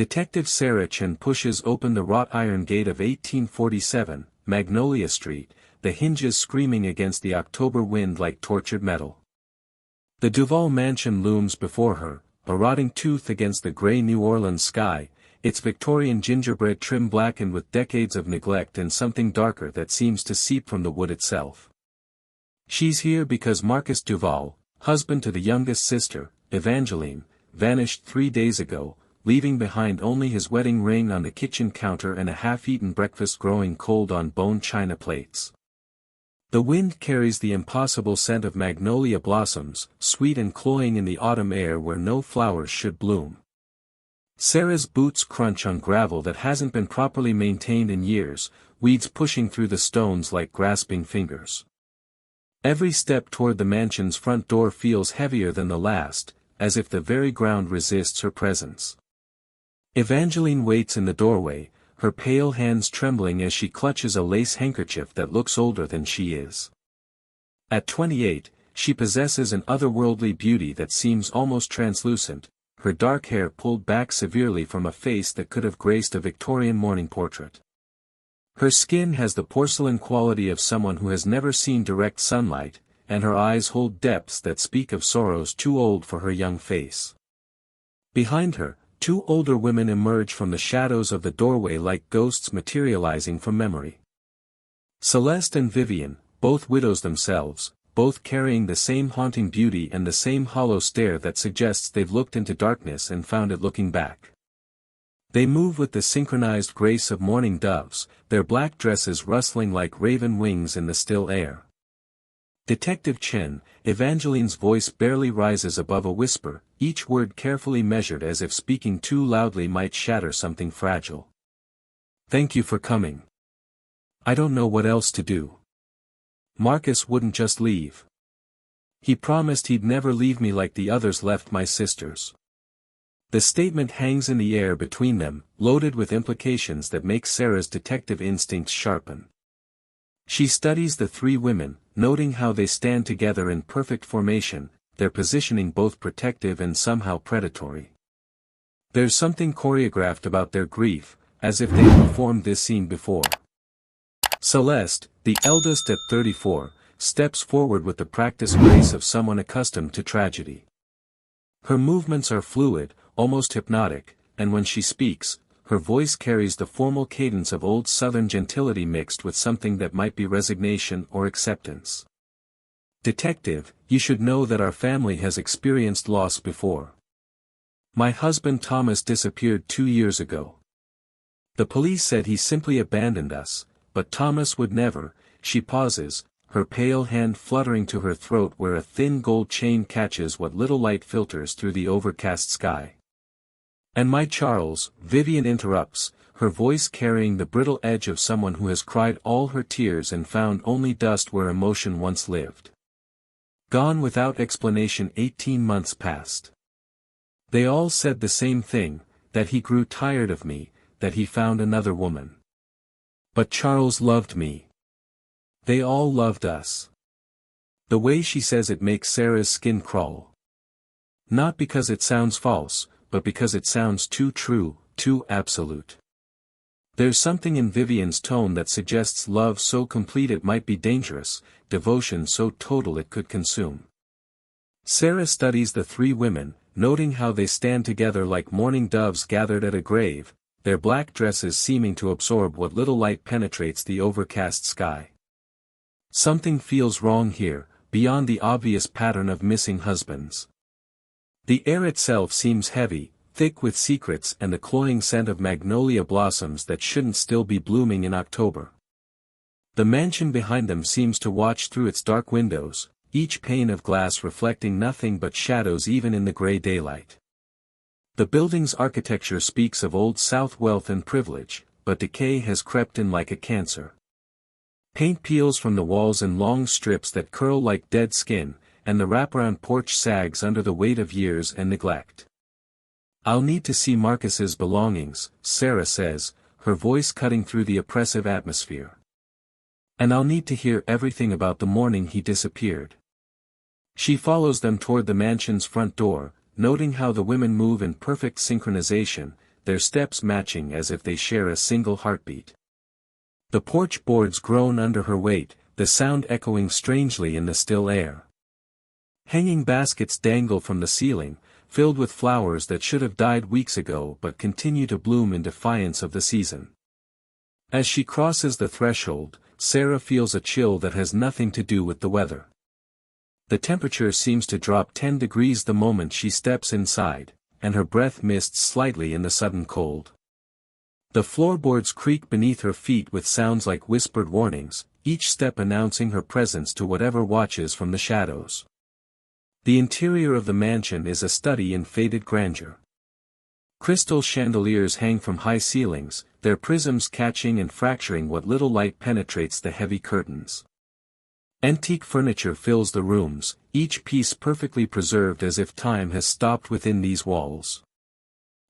Detective Sarah Chen pushes open the wrought iron gate of 1847, Magnolia Street, the hinges screaming against the October wind like tortured metal. The Duvall mansion looms before her, a rotting tooth against the gray New Orleans sky, its Victorian gingerbread trim blackened with decades of neglect and something darker that seems to seep from the wood itself. She's here because Marcus Duvall, husband to the youngest sister, Evangeline, vanished 3 days ago, leaving behind only his wedding ring on the kitchen counter and a half-eaten breakfast growing cold on bone china plates. The wind carries the impossible scent of magnolia blossoms, sweet and cloying in the autumn air where no flowers should bloom. Sarah's boots crunch on gravel that hasn't been properly maintained in years, weeds pushing through the stones like grasping fingers. Every step toward the mansion's front door feels heavier than the last, as if the very ground resists her presence. Evangeline waits in the doorway, her pale hands trembling as she clutches a lace handkerchief that looks older than she is. At 28, she possesses an otherworldly beauty that seems almost translucent, her dark hair pulled back severely from a face that could have graced a Victorian morning portrait. Her skin has the porcelain quality of someone who has never seen direct sunlight, and her eyes hold depths that speak of sorrows too old for her young face. Behind her, 2 older women emerge from the shadows of the doorway like ghosts materializing from memory. Celeste and Vivienne, both widows themselves, both carrying the same haunting beauty and the same hollow stare that suggests they've looked into darkness and found it looking back. They move with the synchronized grace of mourning doves, their black dresses rustling like raven wings in the still air. Detective Chen, Evangeline's voice barely rises above a whisper, each word carefully measured as if speaking too loudly might shatter something fragile. "Thank you for coming. I don't know what else to do. Marcus wouldn't just leave. He promised he'd never leave me like the others left my sisters." The statement hangs in the air between them, loaded with implications that make Sarah's detective instincts sharpen. She studies the 3 women, noting how they stand together in perfect formation, their positioning both protective and somehow predatory. There's something choreographed about their grief, as if they performed this scene before. Celeste, the eldest at 34, steps forward with the practiced grace of someone accustomed to tragedy. Her movements are fluid, almost hypnotic, and when she speaks, her voice carries the formal cadence of old Southern gentility mixed with something that might be resignation or acceptance. "Detective, you should know that our family has experienced loss before. My husband Thomas disappeared 2 years ago. The police said he simply abandoned us, but Thomas would never." She pauses, her pale hand fluttering to her throat where a thin gold chain catches what little light filters through the overcast sky. "And my Charles," Vivienne interrupts, her voice carrying the brittle edge of someone who has cried all her tears and found only dust where emotion once lived. "Gone without explanation 18 months past. They all said the same thing, that he grew tired of me, that he found another woman. But Charles loved me. They all loved us." The way she says it makes Sarah's skin crawl. Not because it sounds false, but because it sounds too true, too absolute. There's something in Vivienne's tone that suggests love so complete it might be dangerous, devotion so total it could consume. Sarah studies the 3 women, noting how they stand together like mourning doves gathered at a grave, their black dresses seeming to absorb what little light penetrates the overcast sky. Something feels wrong here, beyond the obvious pattern of missing husbands. The air itself seems heavy, thick with secrets and the cloying scent of magnolia blossoms that shouldn't still be blooming in October. The mansion behind them seems to watch through its dark windows, each pane of glass reflecting nothing but shadows even in the gray daylight. The building's architecture speaks of old South wealth and privilege, but decay has crept in like a cancer. Paint peels from the walls in long strips that curl like dead skin, and the wraparound porch sags under the weight of years and neglect. "I'll need to see Marcus's belongings," Sarah says, her voice cutting through the oppressive atmosphere. "And I'll need to hear everything about the morning he disappeared." She follows them toward the mansion's front door, noting how the women move in perfect synchronization, their steps matching as if they share a single heartbeat. The porch boards groan under her weight, the sound echoing strangely in the still air. Hanging baskets dangle from the ceiling, filled with flowers that should have died weeks ago but continue to bloom in defiance of the season. As she crosses the threshold, Sarah feels a chill that has nothing to do with the weather. The temperature seems to drop 10 degrees the moment she steps inside, and her breath mists slightly in the sudden cold. The floorboards creak beneath her feet with sounds like whispered warnings, each step announcing her presence to whatever watches from the shadows. The interior of the mansion is a study in faded grandeur. Crystal chandeliers hang from high ceilings, their prisms catching and fracturing what little light penetrates the heavy curtains. Antique furniture fills the rooms, each piece perfectly preserved as if time has stopped within these walls.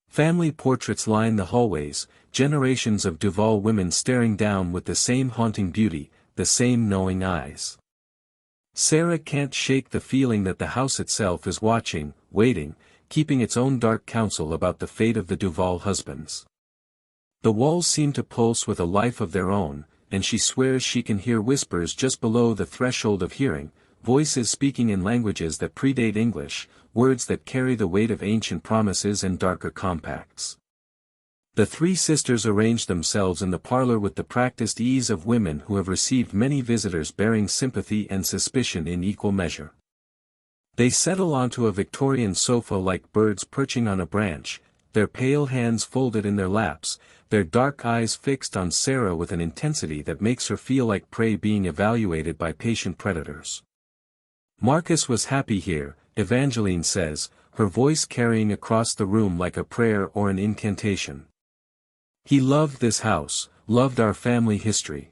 Family portraits line the hallways, generations of Duvall women staring down with the same haunting beauty, the same knowing eyes. Sarah can't shake the feeling that the house itself is watching, waiting, keeping its own dark counsel about the fate of the Duvall husbands. The walls seem to pulse with a life of their own, and she swears she can hear whispers just below the threshold of hearing, voices speaking in languages that predate English, words that carry the weight of ancient promises and darker compacts. The three sisters arrange themselves in the parlor with the practiced ease of women who have received many visitors bearing sympathy and suspicion in equal measure. They settle onto a Victorian sofa like birds perching on a branch, their pale hands folded in their laps, their dark eyes fixed on Sarah with an intensity that makes her feel like prey being evaluated by patient predators. Marcus was happy here, Evangeline says, her voice carrying across the room like a prayer or an incantation. He loved this house, loved our family history.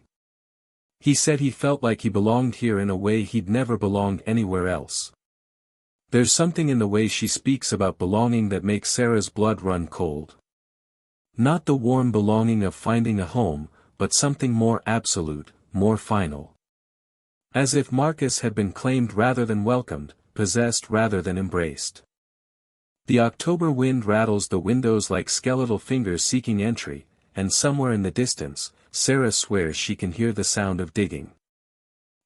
He said he felt like he belonged here in a way he'd never belonged anywhere else. There's something in the way she speaks about belonging that makes Sarah's blood run cold. Not the warm belonging of finding a home, but something more absolute, more final. As if Marcus had been claimed rather than welcomed, possessed rather than embraced. The October wind rattles the windows like skeletal fingers seeking entry, and somewhere in the distance, Sarah swears she can hear the sound of digging.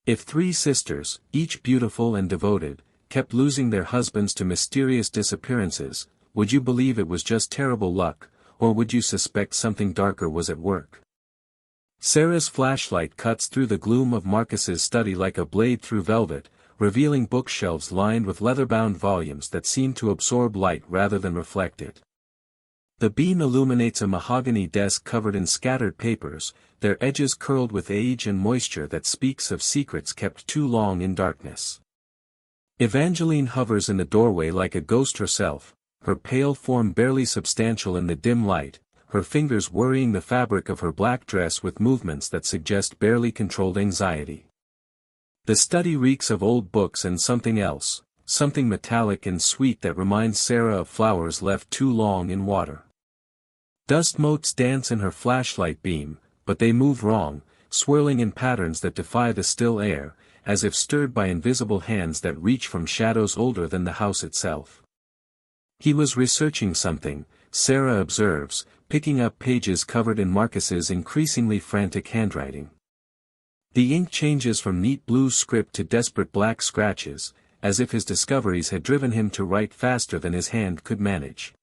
If three sisters, each beautiful and devoted, kept losing their husbands to mysterious disappearances, would you believe it was just terrible luck, or would you suspect something darker was at work? Sarah's flashlight cuts through the gloom of Marcus's study like a blade through velvet, revealing bookshelves lined with leather-bound volumes that seem to absorb light rather than reflect it. The beam illuminates a mahogany desk covered in scattered papers, their edges curled with age and moisture that speaks of secrets kept too long in darkness. Evangeline hovers in the doorway like a ghost herself, her pale form barely substantial in the dim light, her fingers worrying the fabric of her black dress with movements that suggest barely controlled anxiety. The study reeks of old books and something else, something metallic and sweet that reminds Sarah of flowers left too long in water. Dust motes dance in her flashlight beam, but they move wrong, swirling in patterns that defy the still air, as if stirred by invisible hands that reach from shadows older than the house itself. He was researching something, Sarah observes, picking up pages covered in Marcus's increasingly frantic handwriting. The ink changes from neat blue script to desperate black scratches, as if his discoveries had driven him to write faster than his hand could manage.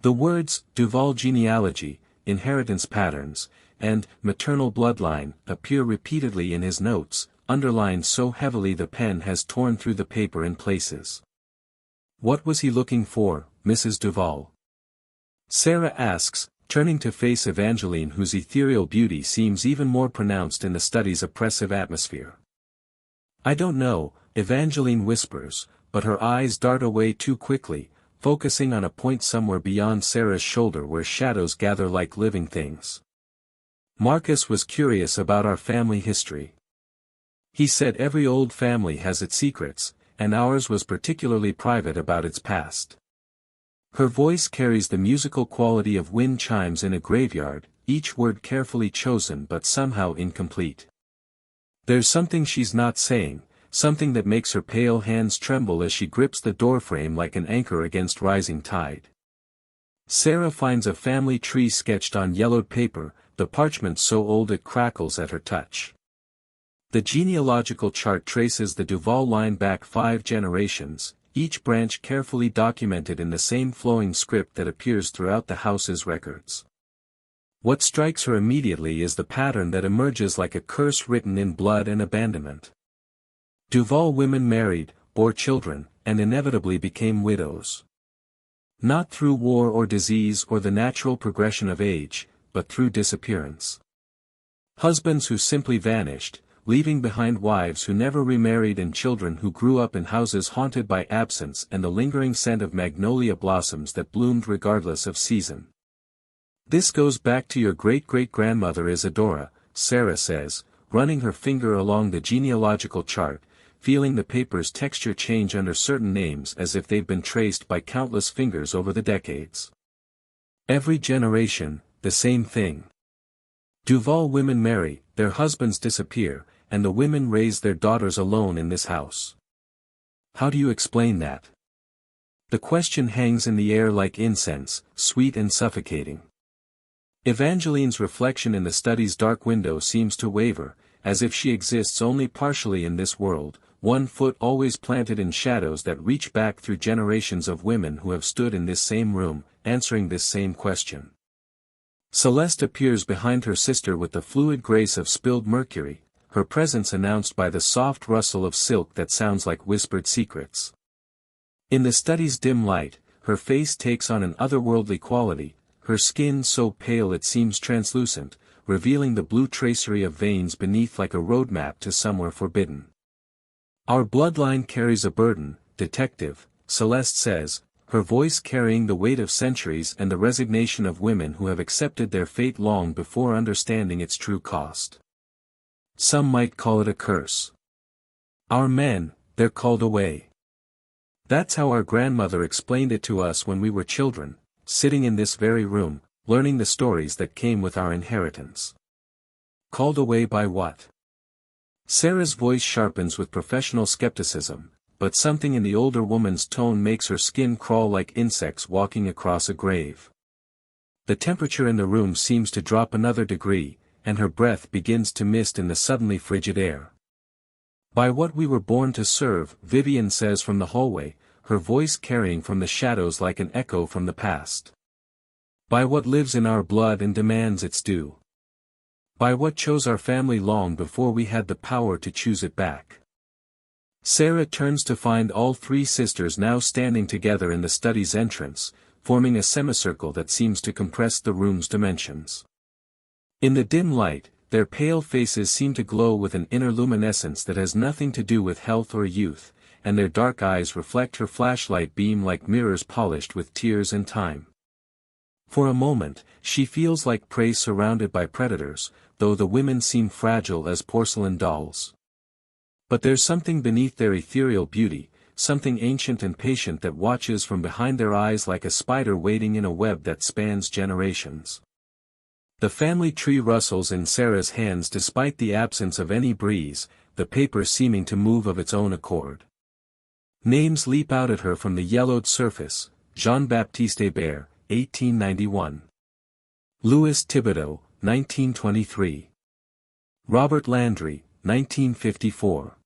The words, Duvall genealogy, inheritance patterns, and maternal bloodline, appear repeatedly in his notes, underlined so heavily the pen has torn through the paper in places. What was he looking for, Mrs. Duvall? Sarah asks, turning to face Evangeline, whose ethereal beauty seems even more pronounced in the study's oppressive atmosphere. I don't know, Evangeline whispers, but her eyes dart away too quickly, focusing on a point somewhere beyond Sarah's shoulder where shadows gather like living things. Marcus was curious about our family history. He said every old family has its secrets, and ours was particularly private about its past. Her voice carries the musical quality of wind chimes in a graveyard, each word carefully chosen but somehow incomplete. There's something she's not saying, something that makes her pale hands tremble as she grips the doorframe like an anchor against rising tide. Sarah finds a family tree sketched on yellowed paper, the parchment so old it crackles at her touch. The genealogical chart traces the Duvall line back 5 generations, each branch carefully documented in the same flowing script that appears throughout the house's records. What strikes her immediately is the pattern that emerges like a curse written in blood and abandonment. Duvall women married, bore children, and inevitably became widows. Not through war or disease or the natural progression of age, but through disappearance. Husbands who simply vanished, leaving behind wives who never remarried and children who grew up in houses haunted by absence and the lingering scent of magnolia blossoms that bloomed regardless of season. This goes back to your great-great-grandmother Isadora, Sarah says, running her finger along the genealogical chart, feeling the paper's texture change under certain names as if they've been traced by countless fingers over the decades. Every generation, the same thing. Duvall women marry, their husbands disappear, and the women raise their daughters alone in this house. How do you explain that? The question hangs in the air like incense, sweet and suffocating. Evangeline's reflection in the study's dark window seems to waver, as if she exists only partially in this world, one foot always planted in shadows that reach back through generations of women who have stood in this same room, answering this same question. Celeste appears behind her sister with the fluid grace of spilled mercury, her presence announced by the soft rustle of silk that sounds like whispered secrets. In the study's dim light, her face takes on an otherworldly quality, her skin so pale it seems translucent, revealing the blue tracery of veins beneath like a roadmap to somewhere forbidden. Our bloodline carries a burden, detective, Celeste says, her voice carrying the weight of centuries and the resignation of women who have accepted their fate long before understanding its true cost. Some might call it a curse. Our men, they're called away. That's how our grandmother explained it to us when we were children, sitting in this very room, learning the stories that came with our inheritance. Called away by what? Sarah's voice sharpens with professional skepticism, but something in the older woman's tone makes her skin crawl like insects walking across a grave. The temperature in the room seems to drop another degree, and her breath begins to mist in the suddenly frigid air. By what we were born to serve, Vivienne says from the hallway, her voice carrying from the shadows like an echo from the past. By what lives in our blood and demands its due. By what chose our family long before we had the power to choose it back. Sarah turns to find all 3 sisters now standing together in the study's entrance, forming a semicircle that seems to compress the room's dimensions. In the dim light, their pale faces seem to glow with an inner luminescence that has nothing to do with health or youth, and their dark eyes reflect her flashlight beam like mirrors polished with tears and time. For a moment, she feels like prey surrounded by predators, though the women seem fragile as porcelain dolls. But there's something beneath their ethereal beauty, something ancient and patient that watches from behind their eyes like a spider waiting in a web that spans generations. The family tree rustles in Sarah's hands despite the absence of any breeze, the paper seeming to move of its own accord. Names leap out at her from the yellowed surface: Jean-Baptiste Hébert, 1891. Louis Thibodeau, 1923. Robert Landry, 1954.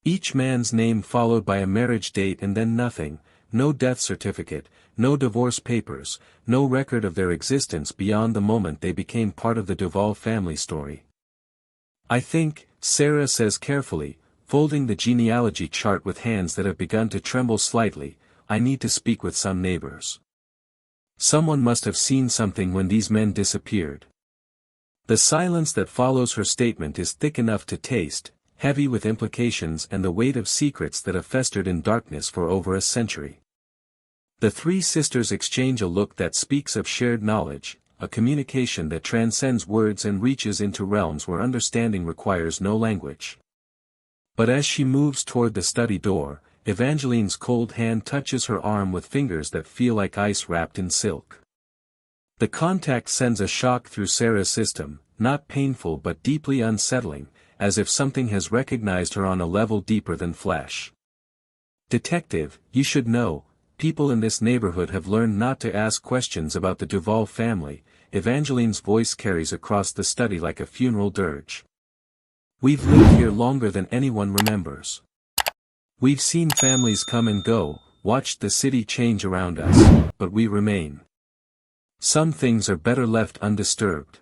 Each man's name followed by a marriage date and then nothing, no death certificate, no divorce papers, no record of their existence beyond the moment they became part of the Duvall family story. I think, Sarah says carefully, folding the genealogy chart with hands that have begun to tremble slightly, I need to speak with some neighbors. Someone must have seen something when these men disappeared. The silence that follows her statement is thick enough to taste, heavy with implications and the weight of secrets that have festered in darkness for over a century. The 3 sisters exchange a look that speaks of shared knowledge, a communication that transcends words and reaches into realms where understanding requires no language. But as she moves toward the study door, Evangeline's cold hand touches her arm with fingers that feel like ice wrapped in silk. The contact sends a shock through Sarah's system, not painful but deeply unsettling, as if something has recognized her on a level deeper than flesh. Detective, you should know, people in this neighborhood have learned not to ask questions about the Duvall family. Evangeline's voice carries across the study like a funeral dirge. We've lived here longer than anyone remembers. We've seen families come and go, watched the city change around us, but we remain. Some things are better left undisturbed.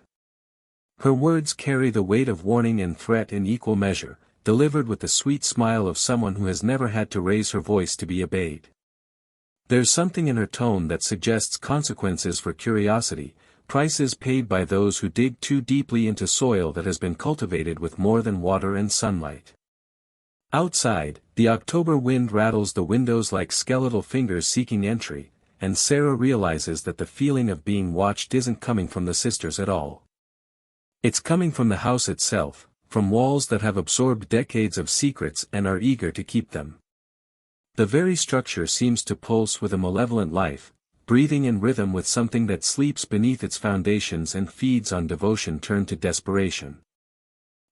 Her words carry the weight of warning and threat in equal measure, delivered with the sweet smile of someone who has never had to raise her voice to be obeyed. There's something in her tone that suggests consequences for curiosity, prices paid by those who dig too deeply into soil that has been cultivated with more than water and sunlight. Outside, the October wind rattles the windows like skeletal fingers seeking entry, and Sarah realizes that the feeling of being watched isn't coming from the sisters at all. It's coming from the house itself, from walls that have absorbed decades of secrets and are eager to keep them. The very structure seems to pulse with a malevolent life, breathing in rhythm with something that sleeps beneath its foundations and feeds on devotion turned to desperation.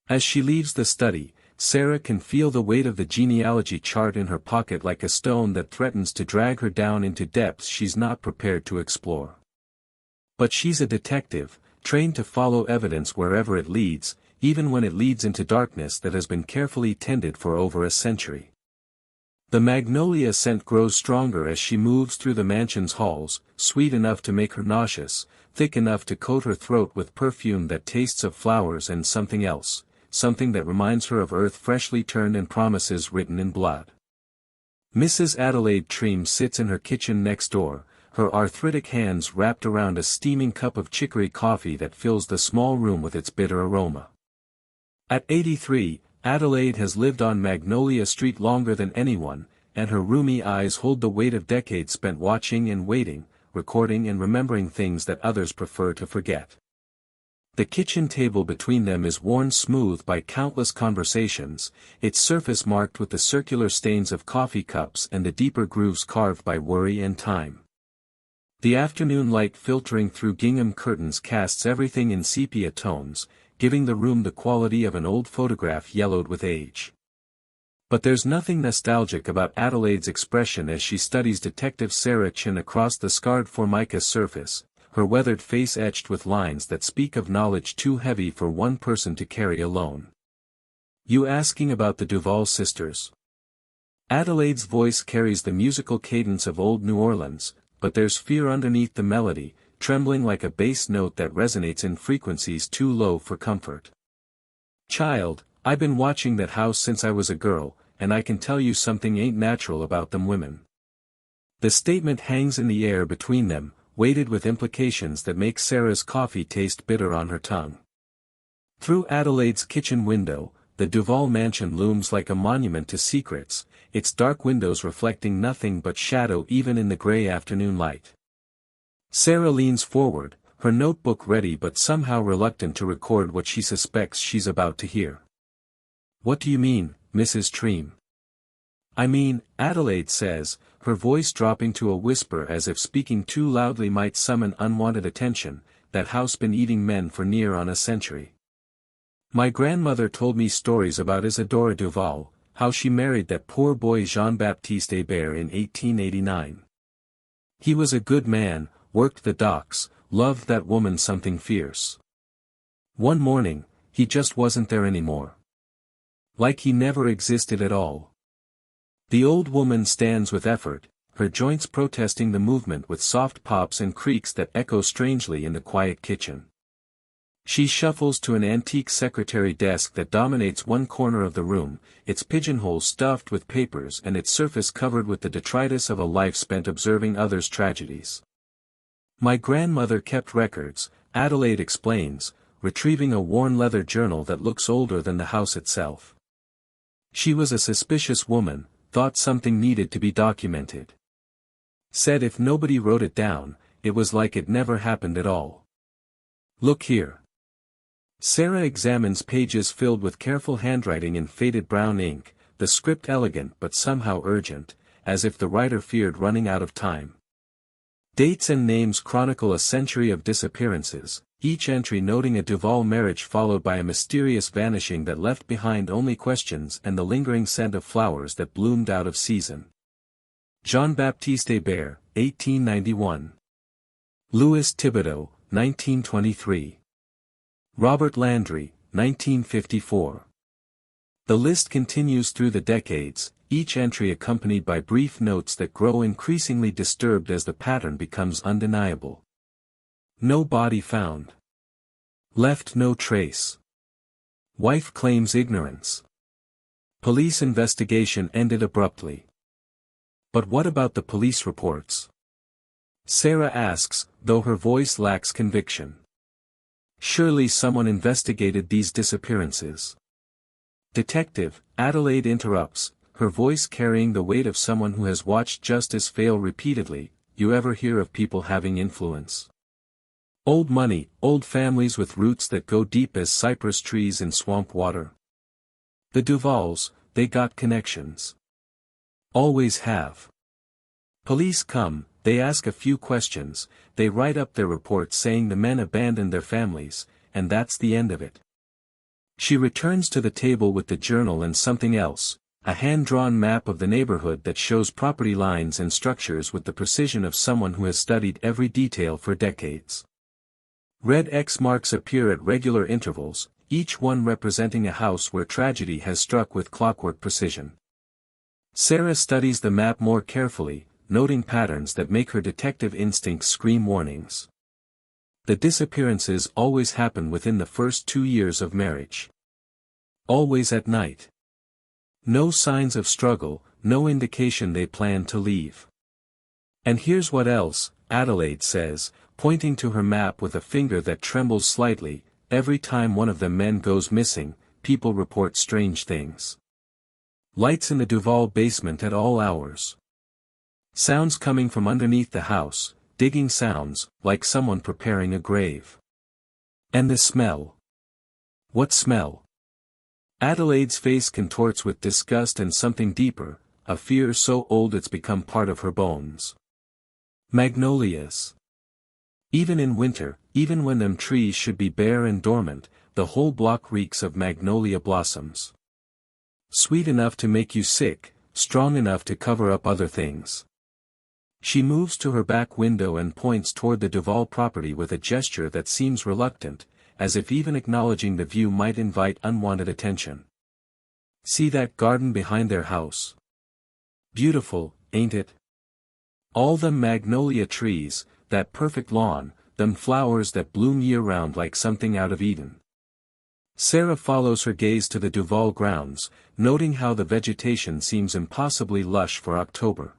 As she leaves the study, Sarah can feel the weight of the genealogy chart in her pocket like a stone that threatens to drag her down into depths she's not prepared to explore. But she's a detective, trained to follow evidence wherever it leads, even when it leads into darkness that has been carefully tended for over a century. The magnolia scent grows stronger as she moves through the mansion's halls, sweet enough to make her nauseous, thick enough to coat her throat with perfume that tastes of flowers and something else, something that reminds her of earth freshly turned and promises written in blood. Mrs. Adelaide Treem sits in her kitchen next door, her arthritic hands wrapped around a steaming cup of chicory coffee that fills the small room with its bitter aroma. At 83, Adelaide has lived on Magnolia Street longer than anyone, and her rheumy eyes hold the weight of decades spent watching and waiting, recording and remembering things that others prefer to forget. The kitchen table between them is worn smooth by countless conversations, its surface marked with the circular stains of coffee cups and the deeper grooves carved by worry and time. The afternoon light filtering through gingham curtains casts everything in sepia tones, giving the room the quality of an old photograph yellowed with age. But there's nothing nostalgic about Adelaide's expression as she studies Detective Sarah Chen across the scarred formica surface, her weathered face etched with lines that speak of knowledge too heavy for one person to carry alone. You asking about the Duvall sisters? Adelaide's voice carries the musical cadence of old New Orleans, but there's fear underneath the melody, trembling like a bass note that resonates in frequencies too low for comfort. Child, I've been watching that house since I was a girl, and I can tell you something ain't natural about them women. The statement hangs in the air between them, weighted with implications that make Sarah's coffee taste bitter on her tongue. Through Adelaide's kitchen window, the Duvall mansion looms like a monument to secrets, its dark windows reflecting nothing but shadow even in the gray afternoon light. Sarah leans forward, her notebook ready but somehow reluctant to record what she suspects she's about to hear. What do you mean, Mrs. Treem? I mean, Adelaide says, her voice dropping to a whisper as if speaking too loudly might summon unwanted attention, that house been eating men for near on a century. My grandmother told me stories about Isadora Duvall, how she married that poor boy Jean-Baptiste Hébert in 1889. He was a good man, worked the docks, loved that woman something fierce. One morning, he just wasn't there anymore. Like he never existed at all. The old woman stands with effort, her joints protesting the movement with soft pops and creaks that echo strangely in the quiet kitchen. She shuffles to an antique secretary desk that dominates one corner of the room, its pigeonhole stuffed with papers and its surface covered with the detritus of a life spent observing others' tragedies. My grandmother kept records, Adelaide explains, retrieving a worn leather journal that looks older than the house itself. She was a suspicious woman, thought something needed to be documented. Said if nobody wrote it down, it was like it never happened at all. Look here. Sarah examines pages filled with careful handwriting in faded brown ink, the script elegant but somehow urgent, as if the writer feared running out of time. Dates and names chronicle a century of disappearances, each entry noting a Duvall marriage followed by a mysterious vanishing that left behind only questions and the lingering scent of flowers that bloomed out of season. Jean-Baptiste Hébert, 1891. Louis Thibodeau, 1923. Robert Landry, 1954. The list continues through the decades, each entry accompanied by brief notes that grow increasingly disturbed as the pattern becomes undeniable. No body found. Left no trace. Wife claims ignorance. Police investigation ended abruptly. But what about the police reports? Sarah asks, though her voice lacks conviction. Surely someone investigated these disappearances. Detective, Adelaide interrupts, her voice carrying the weight of someone who has watched justice fail repeatedly. You ever hear of people having influence? Old money, old families with roots that go deep as cypress trees in swamp water. The Duvalls, they got connections. Always have. Police come, they ask a few questions, they write up their report saying the men abandoned their families, and that's the end of it. She returns to the table with the journal and something else, a hand-drawn map of the neighborhood that shows property lines and structures with the precision of someone who has studied every detail for decades. Red X marks appear at regular intervals, each one representing a house where tragedy has struck with clockwork precision. Sarah studies the map more carefully, noting patterns that make her detective instincts scream warnings. The disappearances always happen within the first 2 years of marriage. Always at night. No signs of struggle, no indication they plan to leave. And here's what else, Adelaide says, pointing to her map with a finger that trembles slightly. Every time one of the men goes missing, people report strange things. Lights in the Duvall basement at all hours. Sounds coming from underneath the house, digging sounds, like someone preparing a grave. And the smell. What smell? Adelaide's face contorts with disgust and something deeper, a fear so old it's become part of her bones. Magnolias. Even in winter, even when them trees should be bare and dormant, the whole block reeks of magnolia blossoms. Sweet enough to make you sick, strong enough to cover up other things. She moves to her back window and points toward the Duvall property with a gesture that seems reluctant, as if even acknowledging the view might invite unwanted attention. See that garden behind their house? Beautiful, ain't it? All them magnolia trees, that perfect lawn, them flowers that bloom year-round like something out of Eden. Sarah follows her gaze to the Duvall grounds, noting how the vegetation seems impossibly lush for October.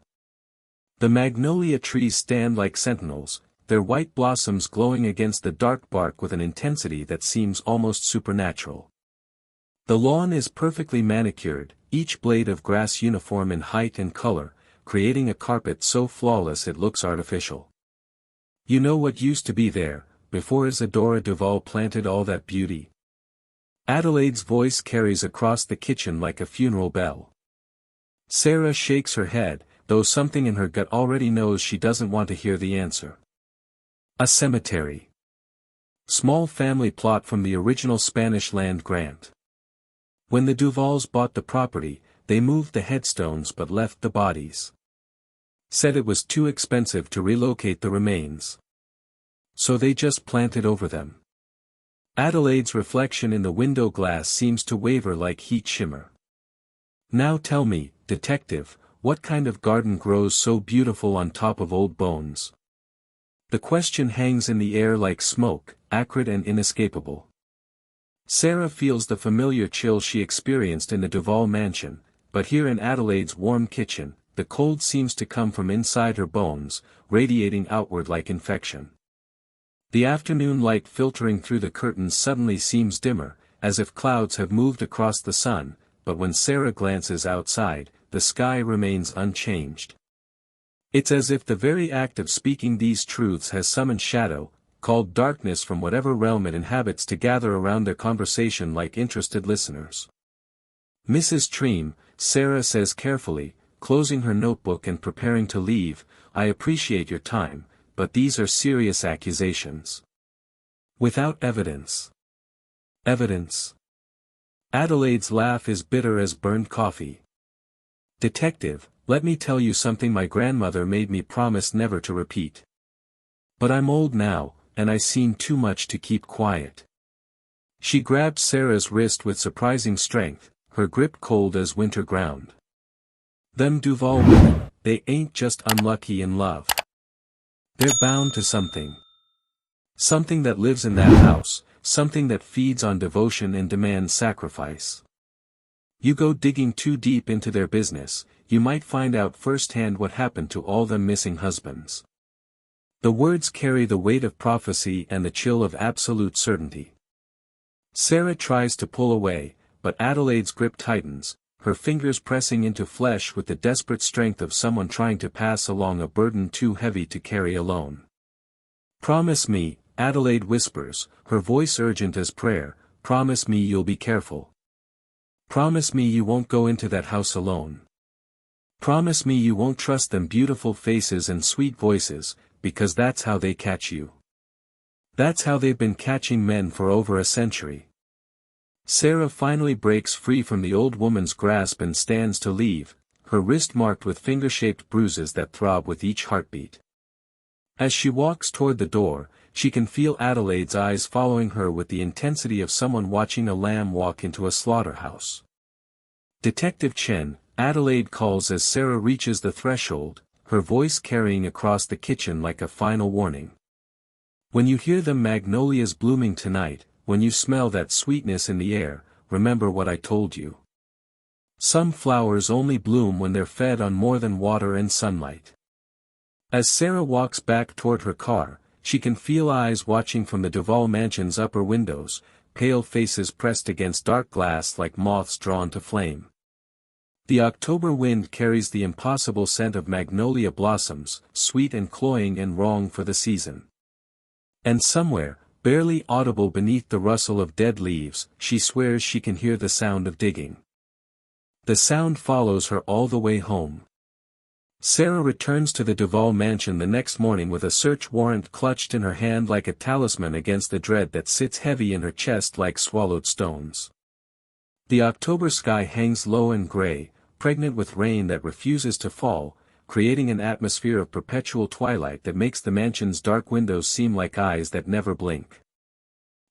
The magnolia trees stand like sentinels, their white blossoms glowing against the dark bark with an intensity that seems almost supernatural. The lawn is perfectly manicured, each blade of grass uniform in height and color, creating a carpet so flawless it looks artificial. You know what used to be there, before Isadora Duvall planted all that beauty? Adelaide's voice carries across the kitchen like a funeral bell. Sarah shakes her head, though something in her gut already knows she doesn't want to hear the answer. A cemetery. Small family plot from the original Spanish land grant. When the Duvalls bought the property, they moved the headstones but left the bodies. Said it was too expensive to relocate the remains. So they just planted over them. Adelaide's reflection in the window glass seems to waver like heat shimmer. Now tell me, detective, what kind of garden grows so beautiful on top of old bones? The question hangs in the air like smoke, acrid and inescapable. Sarah feels the familiar chill she experienced in the Duvall mansion, but here in Adelaide's warm kitchen, the cold seems to come from inside her bones, radiating outward like infection. The afternoon light filtering through the curtains suddenly seems dimmer, as if clouds have moved across the sun, but when Sarah glances outside, the sky remains unchanged. It's as if the very act of speaking these truths has summoned shadow, called darkness from whatever realm it inhabits to gather around their conversation like interested listeners. Mrs. Treem, Sarah says carefully, closing her notebook and preparing to leave, I appreciate your time, but these are serious accusations. Without evidence. Evidence? Adelaide's laugh is bitter as burned coffee. Detective, Let me tell you something my grandmother made me promise never to repeat. But I'm old now, and I've seen too much to keep quiet. She grabbed Sarah's wrist with surprising strength, her grip cold as winter ground. Them Duvall women, they ain't just unlucky in love. They're bound to something. Something that lives in that house, something that feeds on devotion and demands sacrifice. You go digging too deep into their business, you might find out firsthand what happened to all them missing husbands. The words carry the weight of prophecy and the chill of absolute certainty. Sarah tries to pull away, but Adelaide's grip tightens, her fingers pressing into flesh with the desperate strength of someone trying to pass along a burden too heavy to carry alone. "Promise me," Adelaide whispers, her voice urgent as prayer, "promise me you'll be careful. Promise me you won't go into that house alone. Promise me you won't trust them beautiful faces and sweet voices, because that's how they catch you. That's how they've been catching men for over a century." Sarah finally breaks free from the old woman's grasp and stands to leave, her wrist marked with finger-shaped bruises that throb with each heartbeat. As she walks toward the door, she can feel Adelaide's eyes following her with the intensity of someone watching a lamb walk into a slaughterhouse. "Detective Chen," Adelaide calls as Sarah reaches the threshold, her voice carrying across the kitchen like a final warning. "When you hear them magnolias blooming tonight, when you smell that sweetness in the air, remember what I told you. Some flowers only bloom when they're fed on more than water and sunlight." As Sarah walks back toward her car, she can feel eyes watching from the Duvall mansion's upper windows, pale faces pressed against dark glass like moths drawn to flame. The October wind carries the impossible scent of magnolia blossoms, sweet and cloying and wrong for the season. And somewhere, barely audible beneath the rustle of dead leaves, she swears she can hear the sound of digging. The sound follows her all the way home. Sarah returns to the Duvall mansion the next morning with a search warrant clutched in her hand like a talisman against the dread that sits heavy in her chest like swallowed stones. The October sky hangs low and gray, pregnant with rain that refuses to fall, creating an atmosphere of perpetual twilight that makes the mansion's dark windows seem like eyes that never blink.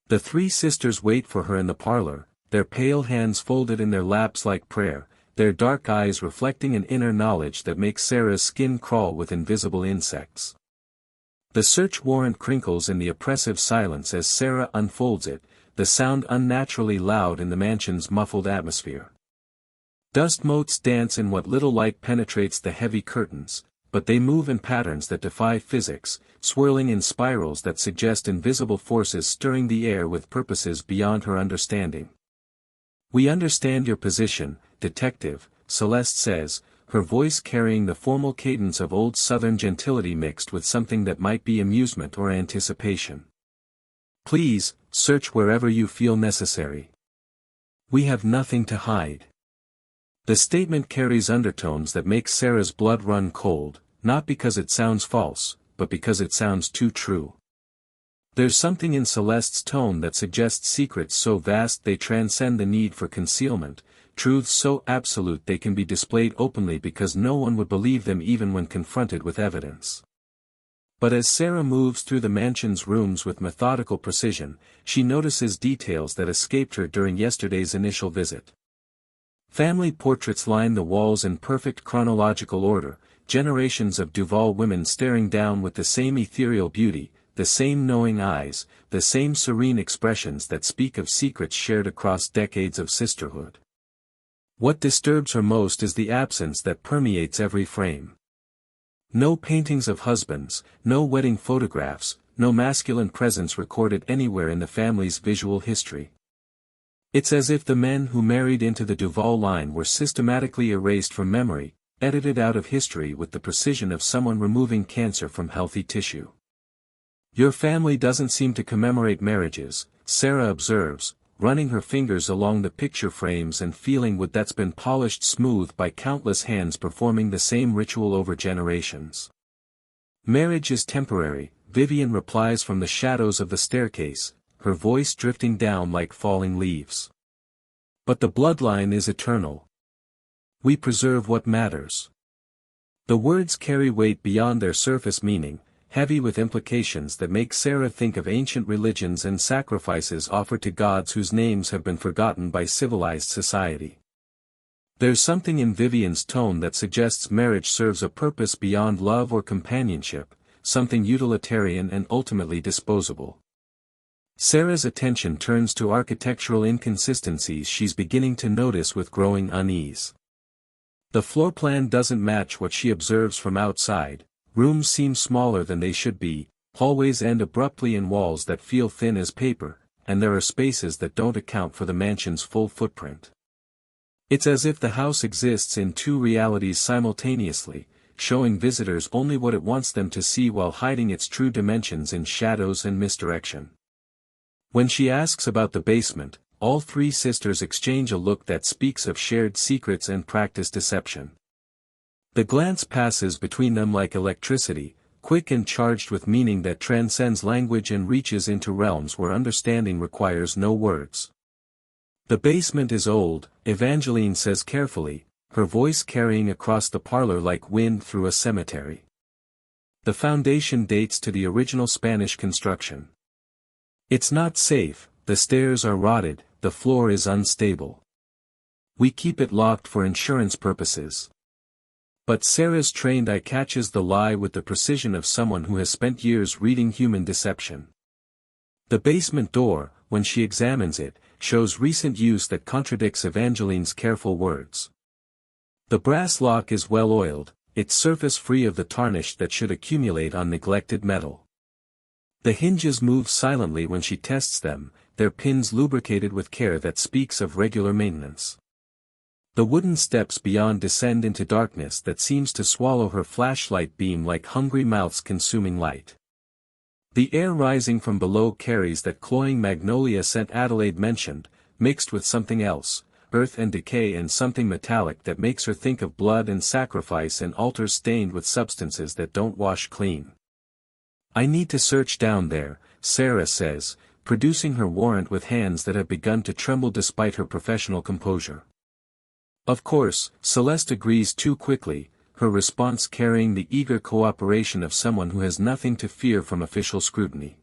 The three sisters wait for her in the parlor, their pale hands folded in their laps like prayer, their dark eyes reflecting an inner knowledge that makes Sarah's skin crawl with invisible insects. The search warrant crinkles in the oppressive silence as Sarah unfolds it, the sound unnaturally loud in the mansion's muffled atmosphere. Dust motes dance in what little light penetrates the heavy curtains, but they move in patterns that defy physics, swirling in spirals that suggest invisible forces stirring the air with purposes beyond her understanding. "We understand your position, Detective," Celeste says, her voice carrying the formal cadence of old Southern gentility mixed with something that might be amusement or anticipation. "Please, search wherever you feel necessary. We have nothing to hide." The statement carries undertones that make Sarah's blood run cold, not because it sounds false, but because it sounds too true. There's something in Celeste's tone that suggests secrets so vast they transcend the need for concealment, truths so absolute they can be displayed openly because no one would believe them even when confronted with evidence. But as Sarah moves through the mansion's rooms with methodical precision, she notices details that escaped her during yesterday's initial visit. Family portraits line the walls in perfect chronological order, generations of Duvall women staring down with the same ethereal beauty, the same knowing eyes, the same serene expressions that speak of secrets shared across decades of sisterhood. What disturbs her most is the absence that permeates every frame. No paintings of husbands, no wedding photographs, no masculine presence recorded anywhere in the family's visual history. It's as if the men who married into the Duvall line were systematically erased from memory, edited out of history with the precision of someone removing cancer from healthy tissue. "Your family doesn't seem to commemorate marriages," Sarah observes, running her fingers along the picture frames and feeling wood that's been polished smooth by countless hands performing the same ritual over generations. "Marriage is temporary," Vivienne replies from the shadows of the staircase, her voice drifting down like falling leaves. "But the bloodline is eternal. We preserve what matters. The words carry weight beyond their surface meaning, heavy with implications that make Sarah think of ancient religions and sacrifices offered to gods whose names have been forgotten by civilized society. There's something in Vivienne's tone that suggests marriage serves a purpose beyond love or companionship, something utilitarian and ultimately disposable. Sarah's attention turns to architectural inconsistencies she's beginning to notice with growing unease. The floor plan doesn't match what she observes from outside, rooms seem smaller than they should be, hallways end abruptly in walls that feel thin as paper, and there are spaces that don't account for the mansion's full footprint. It's as if the house exists in two realities simultaneously, showing visitors only what it wants them to see while hiding its true dimensions in shadows and misdirection. When she asks about the basement, all three sisters exchange a look that speaks of shared secrets and practiced deception. The glance passes between them like electricity, quick and charged with meaning that transcends language and reaches into realms where understanding requires no words. The basement is old, Evangeline says carefully, her voice carrying across the parlor like wind through a cemetery. The foundation dates to the original Spanish construction. It's not safe, the stairs are rotted, the floor is unstable. We keep it locked for insurance purposes. But Sarah's trained eye catches the lie with the precision of someone who has spent years reading human deception. The basement door, when she examines it, shows recent use that contradicts Evangeline's careful words. The brass lock is well oiled, its surface free of the tarnish that should accumulate on neglected metal. The hinges move silently when she tests them, their pins lubricated with care that speaks of regular maintenance. The wooden steps beyond descend into darkness that seems to swallow her flashlight beam like hungry mouths consuming light. The air rising from below carries that cloying magnolia scent Adelaide mentioned, mixed with something else, earth and decay and something metallic that makes her think of blood and sacrifice and altars stained with substances that don't wash clean. I need to search down there, Sarah says, producing her warrant with hands that have begun to tremble despite her professional composure. Of course, Celeste agrees too quickly, her response carrying the eager cooperation of someone who has nothing to fear from official scrutiny.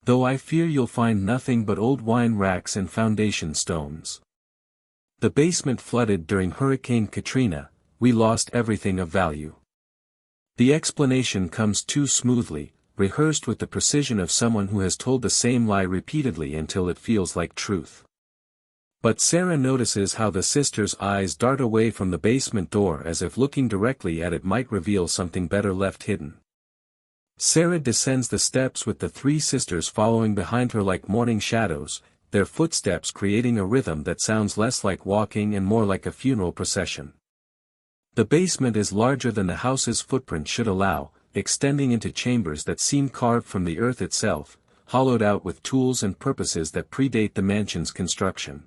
Though I fear you'll find nothing but old wine racks and foundation stones. The basement flooded during Hurricane Katrina, we lost everything of value. The explanation comes too smoothly, rehearsed with the precision of someone who has told the same lie repeatedly until it feels like truth. But Sarah notices how the sisters' eyes dart away from the basement door as if looking directly at it might reveal something better left hidden. Sarah descends the steps with the three sisters following behind her like morning shadows, their footsteps creating a rhythm that sounds less like walking and more like a funeral procession. The basement is larger than the house's footprint should allow, extending into chambers that seem carved from the earth itself, hollowed out with tools and purposes that predate the mansion's construction.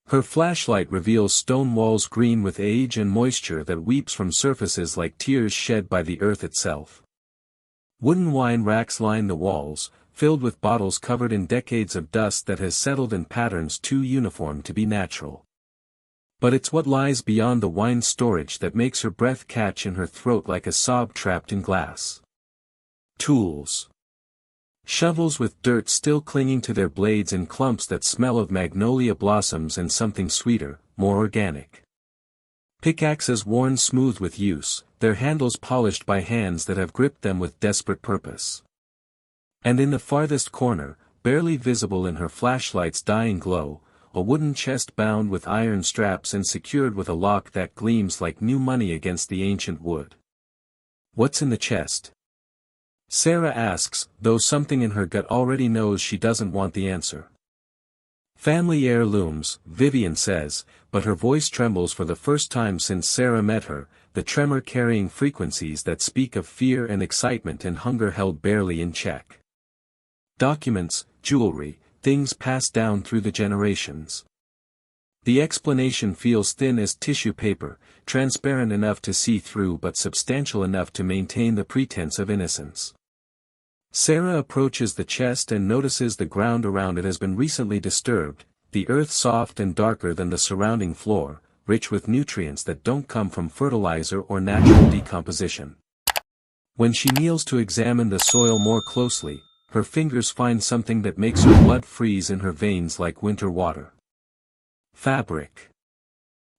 Her flashlight reveals stone walls green with age and moisture that weeps from surfaces like tears shed by the earth itself. Wooden wine racks line the walls, filled with bottles covered in decades of dust that has settled in patterns too uniform to be natural. But it's what lies beyond the wine storage that makes her breath catch in her throat like a sob trapped in glass. Tools. Shovels with dirt still clinging to their blades in clumps that smell of magnolia blossoms and something sweeter, more organic. Pickaxes worn smooth with use, their handles polished by hands that have gripped them with desperate purpose. And in the farthest corner, barely visible in her flashlight's dying glow, a wooden chest bound with iron straps and secured with a lock that gleams like new money against the ancient wood. What's in the chest? Sarah asks, though something in her gut already knows she doesn't want the answer. Family heirlooms, Vivienne says, but her voice trembles for the first time since Sarah met her, the tremor carrying frequencies that speak of fear and excitement and hunger held barely in check. Documents, jewelry, things passed down through the generations. The explanation feels thin as tissue paper, transparent enough to see through but substantial enough to maintain the pretense of innocence. Sarah approaches the chest and notices the ground around it has been recently disturbed, the earth soft and darker than the surrounding floor, rich with nutrients that don't come from fertilizer or natural decomposition. When she kneels to examine the soil more closely, her fingers find something that makes her blood freeze in her veins like winter water. Fabric.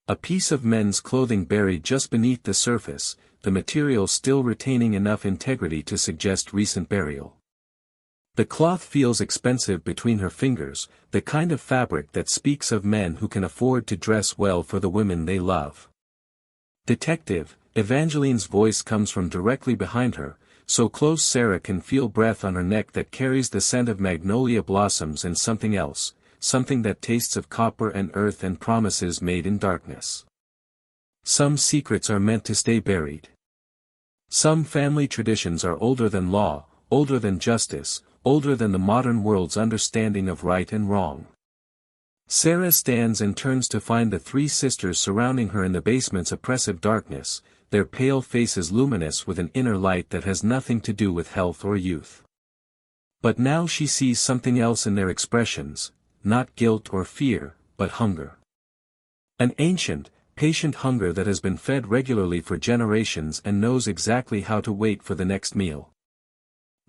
A piece of men's clothing buried just beneath the surface, the material still retaining enough integrity to suggest recent burial. The cloth feels expensive between her fingers, the kind of fabric that speaks of men who can afford to dress well for the women they love. Detective, Evangeline's voice comes from directly behind her, so close Sarah can feel breath on her neck that carries the scent of magnolia blossoms and something else, something that tastes of copper and earth and promises made in darkness. Some secrets are meant to stay buried. Some family traditions are older than law, older than justice, older than the modern world's understanding of right and wrong. Sarah stands and turns to find the three sisters surrounding her in the basement's oppressive darkness, their pale faces luminous with an inner light that has nothing to do with health or youth. But now she sees something else in their expressions, not guilt or fear, but hunger. An ancient, patient hunger that has been fed regularly for generations and knows exactly how to wait for the next meal.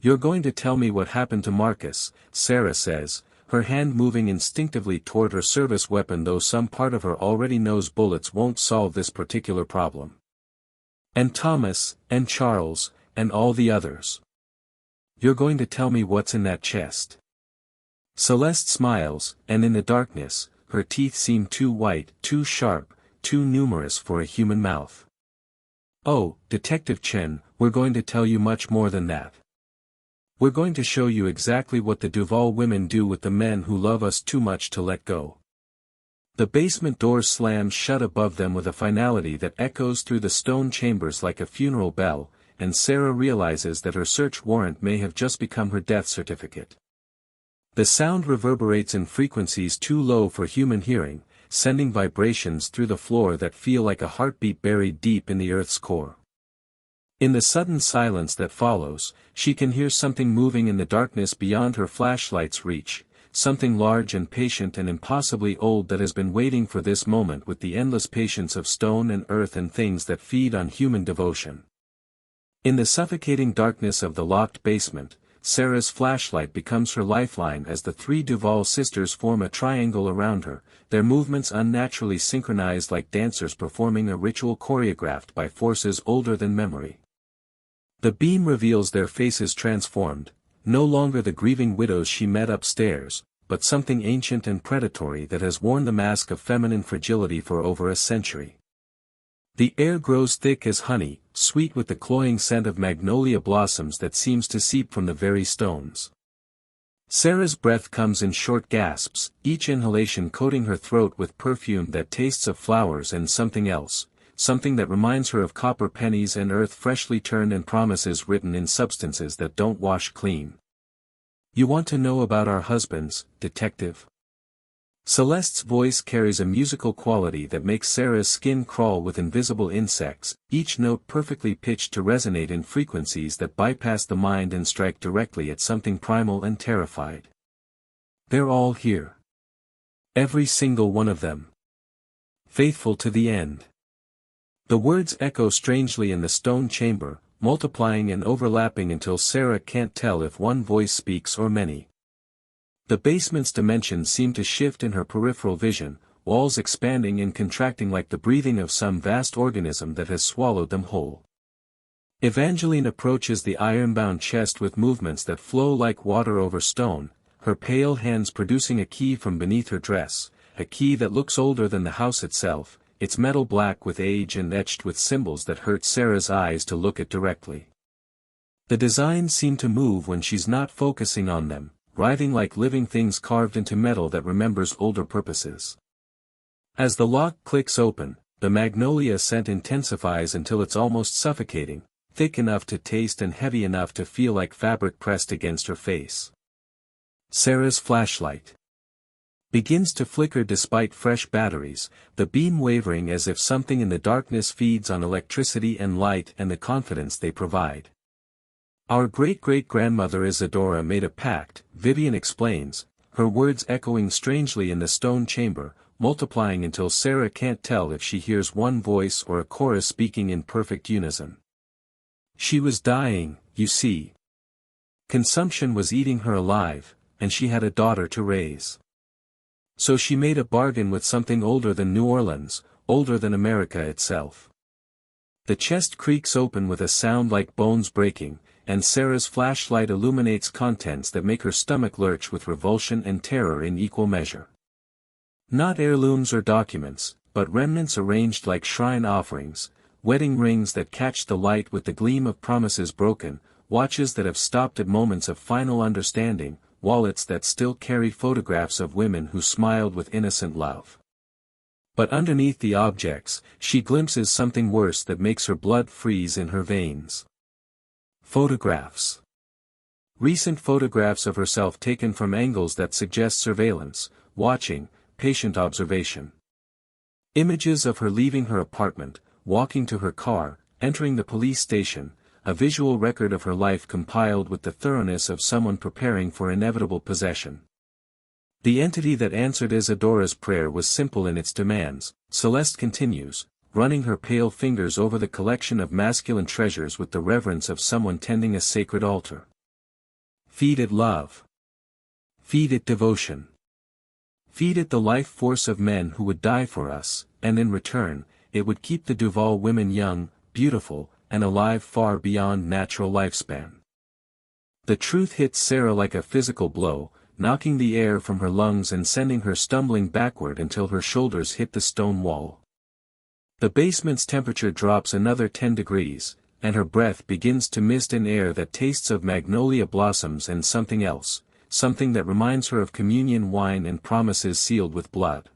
"You're going to tell me what happened to Marcus," Sarah says, her hand moving instinctively toward her service weapon, though some part of her already knows bullets won't solve this particular problem. "And Thomas, and Charles, and all the others. You're going to tell me what's in that chest." Celeste smiles, and in the darkness, her teeth seem too white, too sharp, too numerous for a human mouth. "Oh, Detective Chen, we're going to tell you much more than that. We're going to show you exactly what the Duvall women do with the men who love us too much to let go." The basement doors slam shut above them with a finality that echoes through the stone chambers like a funeral bell, and Sarah realizes that her search warrant may have just become her death certificate. The sound reverberates in frequencies too low for human hearing, sending vibrations through the floor that feel like a heartbeat buried deep in the earth's core. In the sudden silence that follows, she can hear something moving in the darkness beyond her flashlight's reach, something large and patient and impossibly old that has been waiting for this moment with the endless patience of stone and earth and things that feed on human devotion. In the suffocating darkness of the locked basement, Sarah's flashlight becomes her lifeline as the three Duvall sisters form a triangle around her, their movements unnaturally synchronized like dancers performing a ritual choreographed by forces older than memory. The beam reveals their faces transformed, no longer the grieving widows she met upstairs, but something ancient and predatory that has worn the mask of feminine fragility for over a century. The air grows thick as honey, sweet with the cloying scent of magnolia blossoms that seems to seep from the very stones. Sarah's breath comes in short gasps, each inhalation coating her throat with perfume that tastes of flowers and something else, something that reminds her of copper pennies and earth freshly turned and promises written in substances that don't wash clean. "You want to know about our husbands, Detective?" Celeste's voice carries a musical quality that makes Sarah's skin crawl with invisible insects, each note perfectly pitched to resonate in frequencies that bypass the mind and strike directly at something primal and terrified. "They're all here. Every single one of them. Faithful to the end." The words echo strangely in the stone chamber, multiplying and overlapping until Sarah can't tell if one voice speaks or many. The basement's dimensions seem to shift in her peripheral vision, walls expanding and contracting like the breathing of some vast organism that has swallowed them whole. Evangeline approaches the iron-bound chest with movements that flow like water over stone, her pale hands producing a key from beneath her dress, a key that looks older than the house itself, its metal black with age and etched with symbols that hurt Sarah's eyes to look at directly. The designs seem to move when she's not focusing on them, writhing like living things carved into metal that remembers older purposes. As the lock clicks open, the magnolia scent intensifies until it's almost suffocating, thick enough to taste and heavy enough to feel like fabric pressed against her face. Sarah's flashlight begins to flicker despite fresh batteries, the beam wavering as if something in the darkness feeds on electricity and light and the confidence they provide. "Our great-great-grandmother Isadora made a pact," Vivienne explains, her words echoing strangely in the stone chamber, multiplying until Sarah can't tell if she hears one voice or a chorus speaking in perfect unison. She was dying, you see. Consumption was eating her alive, and she had a daughter to raise. So she made a bargain with something older than New Orleans, older than America itself. The chest creaks open with a sound like bones breaking, and Sarah's flashlight illuminates contents that make her stomach lurch with revulsion and terror in equal measure. Not heirlooms or documents, but remnants arranged like shrine offerings, wedding rings that catch the light with the gleam of promises broken, watches that have stopped at moments of final understanding, wallets that still carry photographs of women who smiled with innocent love. But underneath the objects, she glimpses something worse that makes her blood freeze in her veins. Photographs. Recent photographs of herself taken from angles that suggest surveillance, watching, patient observation. Images of her leaving her apartment, walking to her car, entering the police station, a visual record of her life compiled with the thoroughness of someone preparing for inevitable possession. The entity that answered Isadora's prayer was simple in its demands, Celeste continues, running her pale fingers over the collection of masculine treasures with the reverence of someone tending a sacred altar. Feed it love. Feed it devotion. Feed it the life force of men who would die for us, and in return, it would keep the Duvall women young, beautiful, and alive far beyond natural lifespan. The truth hit Sarah like a physical blow, knocking the air from her lungs and sending her stumbling backward until her shoulders hit the stone wall. The basement's temperature drops another 10 degrees, and her breath begins to mist in air that tastes of magnolia blossoms and something else, something that reminds her of communion wine and promises sealed with blood.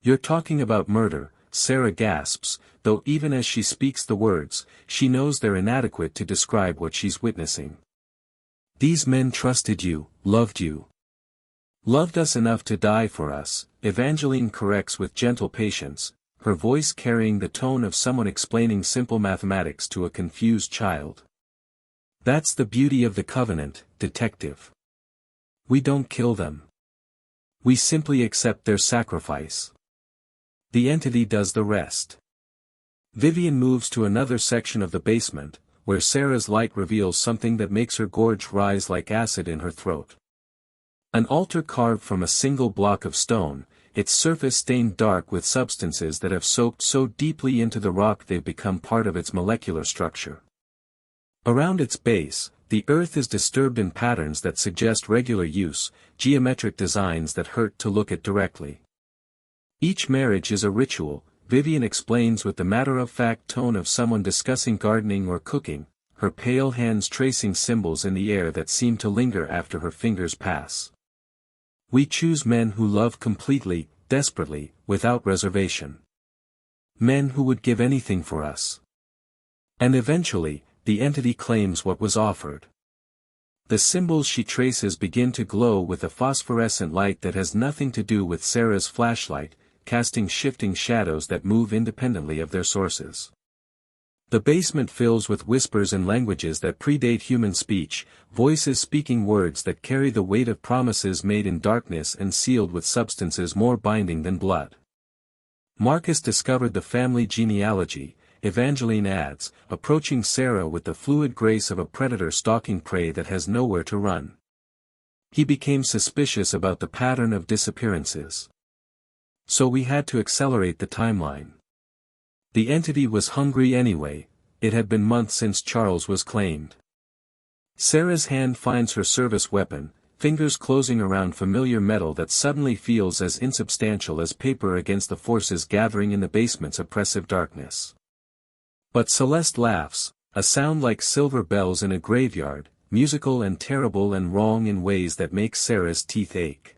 "You're talking about murder," Sarah gasps, though even as she speaks the words, she knows they're inadequate to describe what she's witnessing. "These men trusted you, loved you. Loved us enough to die for us," Evangeline corrects with gentle patience, her voice carrying the tone of someone explaining simple mathematics to a confused child. "That's the beauty of the covenant, detective. We don't kill them. We simply accept their sacrifice. The entity does the rest." Vivienne moves to another section of the basement, where Sarah's light reveals something that makes her gorge rise like acid in her throat. An altar carved from a single block of stone, its surface stained dark with substances that have soaked so deeply into the rock they've become part of its molecular structure. Around its base, the earth is disturbed in patterns that suggest regular use, geometric designs that hurt to look at directly. Each marriage is a ritual, Vivienne explains with the matter-of-fact tone of someone discussing gardening or cooking, her pale hands tracing symbols in the air that seem to linger after her fingers pass. "We choose men who love completely, desperately, without reservation. Men who would give anything for us." And eventually, the entity claims what was offered. The symbols she traces begin to glow with a phosphorescent light that has nothing to do with Sarah's flashlight, casting shifting shadows that move independently of their sources. The basement fills with whispers in languages that predate human speech, voices speaking words that carry the weight of promises made in darkness and sealed with substances more binding than blood. Marcus discovered the family genealogy, Evangeline adds, approaching Sarah with the fluid grace of a predator stalking prey that has nowhere to run. He became suspicious about the pattern of disappearances. So we had to accelerate the timeline. The entity was hungry anyway, it had been months since Charles was claimed. Sarah's hand finds her service weapon, fingers closing around familiar metal that suddenly feels as insubstantial as paper against the forces gathering in the basement's oppressive darkness. But Celeste laughs, a sound like silver bells in a graveyard, musical and terrible and wrong in ways that make Sarah's teeth ache.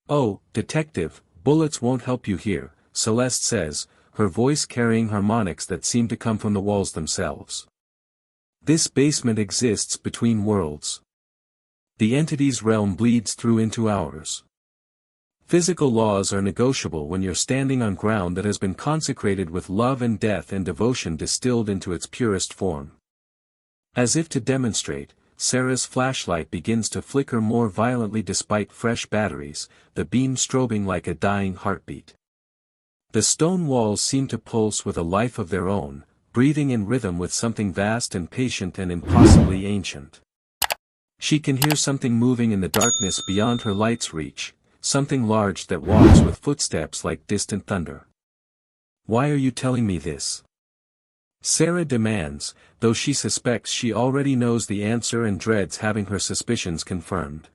"Oh, detective, bullets won't help you here," Celeste says, her voice carrying harmonics that seem to come from the walls themselves. "This basement exists between worlds. The entity's realm bleeds through into ours. Physical laws are negotiable when you're standing on ground that has been consecrated with love and death and devotion distilled into its purest form." As if to demonstrate, Sarah's flashlight begins to flicker more violently despite fresh batteries, the beam strobing like a dying heartbeat. The stone walls seem to pulse with a life of their own, breathing in rhythm with something vast and patient and impossibly ancient. She can hear something moving in the darkness beyond her light's reach, something large that walks with footsteps like distant thunder. "Why are you telling me this?" Sarah demands, though she suspects she already knows the answer and dreads having her suspicions confirmed.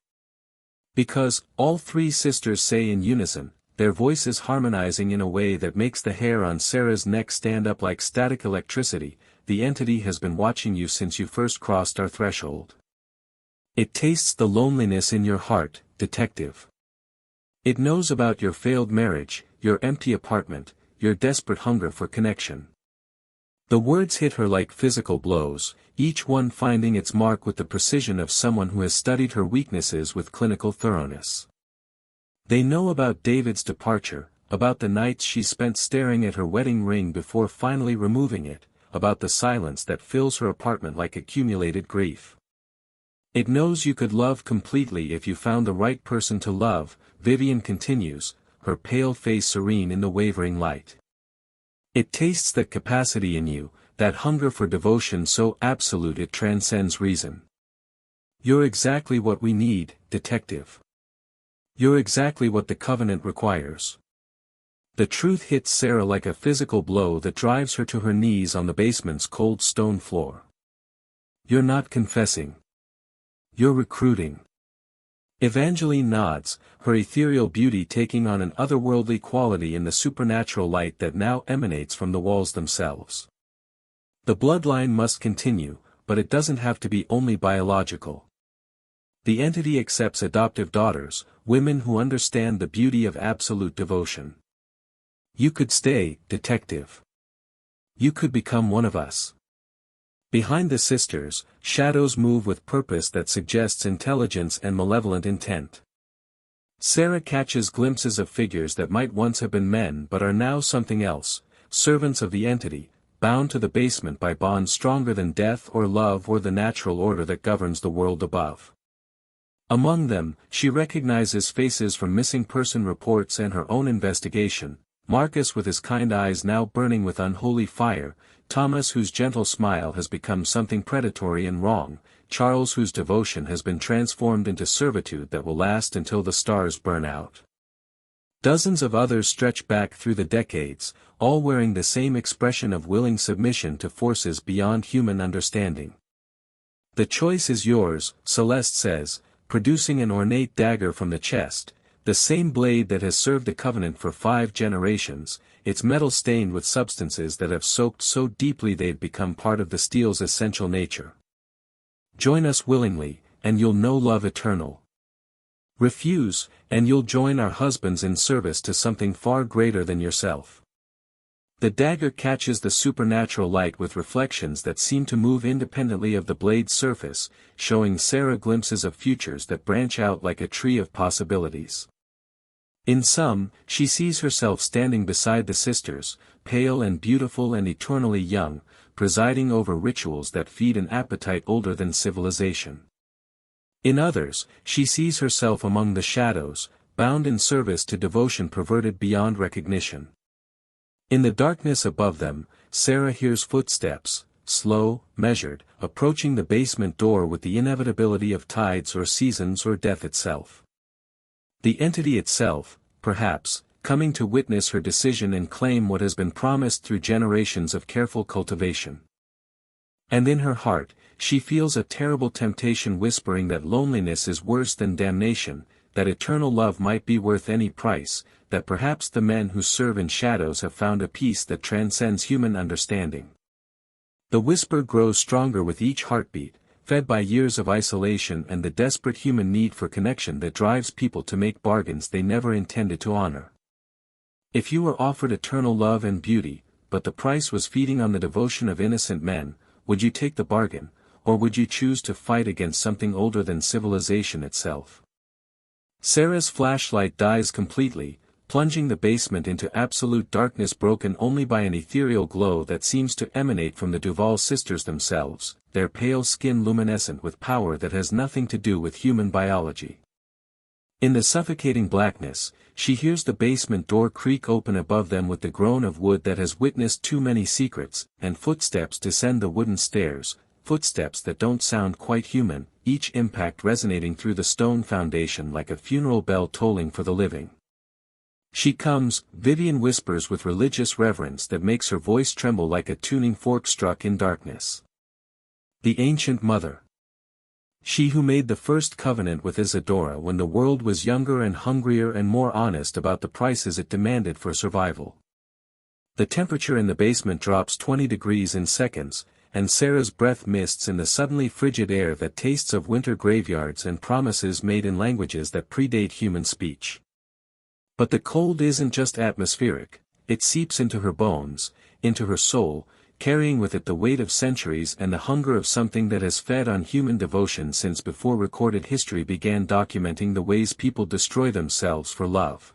"Because," all three sisters say in unison, their voices harmonizing in a way that makes the hair on Sarah's neck stand up like static electricity, "the entity has been watching you since you first crossed our threshold. It tastes the loneliness in your heart, detective. It knows about your failed marriage, your empty apartment, your desperate hunger for connection." The words hit her like physical blows, each one finding its mark with the precision of someone who has studied her weaknesses with clinical thoroughness. They know about David's departure, about the nights she spent staring at her wedding ring before finally removing it, about the silence that fills her apartment like accumulated grief. It knows you could love completely if you found the right person to love, Vivienne continues, her pale face serene in the wavering light. It tastes that capacity in you, that hunger for devotion so absolute it transcends reason. "You're exactly what we need, detective. You're exactly what the covenant requires." The truth hits Sarah like a physical blow that drives her to her knees on the basement's cold stone floor. "You're not confessing. You're recruiting." Evangeline nods, her ethereal beauty taking on an otherworldly quality in the supernatural light that now emanates from the walls themselves. The bloodline must continue, but it doesn't have to be only biological. The entity accepts adoptive daughters, women who understand the beauty of absolute devotion. "You could stay, detective. You could become one of us." Behind the sisters, shadows move with purpose that suggests intelligence and malevolent intent. Sarah catches glimpses of figures that might once have been men but are now something else, servants of the entity, bound to the basement by bonds stronger than death or love or the natural order that governs the world above. Among them, she recognizes faces from missing person reports and her own investigation, Marcus with his kind eyes now burning with unholy fire, Thomas whose gentle smile has become something predatory and wrong, Charles whose devotion has been transformed into servitude that will last until the stars burn out. Dozens of others stretch back through the decades, all wearing the same expression of willing submission to forces beyond human understanding. "The choice is yours," Celeste says, producing an ornate dagger from the chest, the same blade that has served the covenant for 5 generations, its metal stained with substances that have soaked so deeply they've become part of the steel's essential nature. "Join us willingly, and you'll know love eternal. Refuse, and you'll join our husbands in service to something far greater than yourself." The dagger catches the supernatural light with reflections that seem to move independently of the blade's surface, showing Sarah glimpses of futures that branch out like a tree of possibilities. In some, she sees herself standing beside the sisters, pale and beautiful and eternally young, presiding over rituals that feed an appetite older than civilization. In others, she sees herself among the shadows, bound in service to devotion perverted beyond recognition. In the darkness above them, Sarah hears footsteps, slow, measured, approaching the basement door with the inevitability of tides or seasons or death itself. The entity itself, perhaps, coming to witness her decision and claim what has been promised through generations of careful cultivation. And in her heart, she feels a terrible temptation whispering that loneliness is worse than damnation, that eternal love might be worth any price, that perhaps the men who serve in shadows have found a peace that transcends human understanding. The whisper grows stronger with each heartbeat, fed by years of isolation and the desperate human need for connection that drives people to make bargains they never intended to honor. If you were offered eternal love and beauty, but the price was feeding on the devotion of innocent men, would you take the bargain, or would you choose to fight against something older than civilization itself? Sarah's flashlight dies completely, plunging the basement into absolute darkness broken only by an ethereal glow that seems to emanate from the Duvall sisters themselves, their pale skin luminescent with power that has nothing to do with human biology. In the suffocating blackness, she hears the basement door creak open above them with the groan of wood that has witnessed too many secrets, and footsteps descend the wooden stairs, footsteps that don't sound quite human, each impact resonating through the stone foundation like a funeral bell tolling for the living. "She comes," Vivienne whispers with religious reverence that makes her voice tremble like a tuning fork struck in darkness. The ancient mother. She who made the first covenant with Isadora when the world was younger and hungrier and more honest about the prices it demanded for survival. The temperature in the basement drops 20 degrees in seconds, and Sarah's breath mists in the suddenly frigid air that tastes of winter graveyards and promises made in languages that predate human speech. But the cold isn't just atmospheric, it seeps into her bones, into her soul, carrying with it the weight of centuries and the hunger of something that has fed on human devotion since before recorded history began documenting the ways people destroy themselves for love.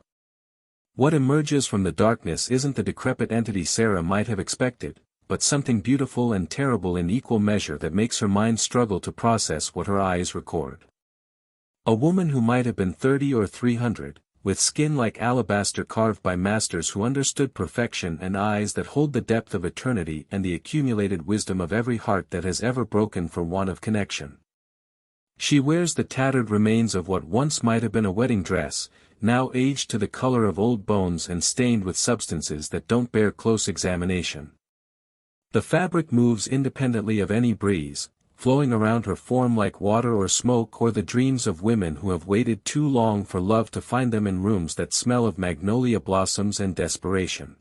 What emerges from the darkness isn't the decrepit entity Sarah might have expected, but something beautiful and terrible in equal measure that makes her mind struggle to process what her eyes record. A woman who might have been 30 or 300, with skin like alabaster carved by masters who understood perfection and eyes that hold the depth of eternity and the accumulated wisdom of every heart that has ever broken for want of connection. She wears the tattered remains of what once might have been a wedding dress, now aged to the color of old bones and stained with substances that don't bear close examination. The fabric moves independently of any breeze, flowing around her form like water or smoke or the dreams of women who have waited too long for love to find them in rooms that smell of magnolia blossoms and desperation.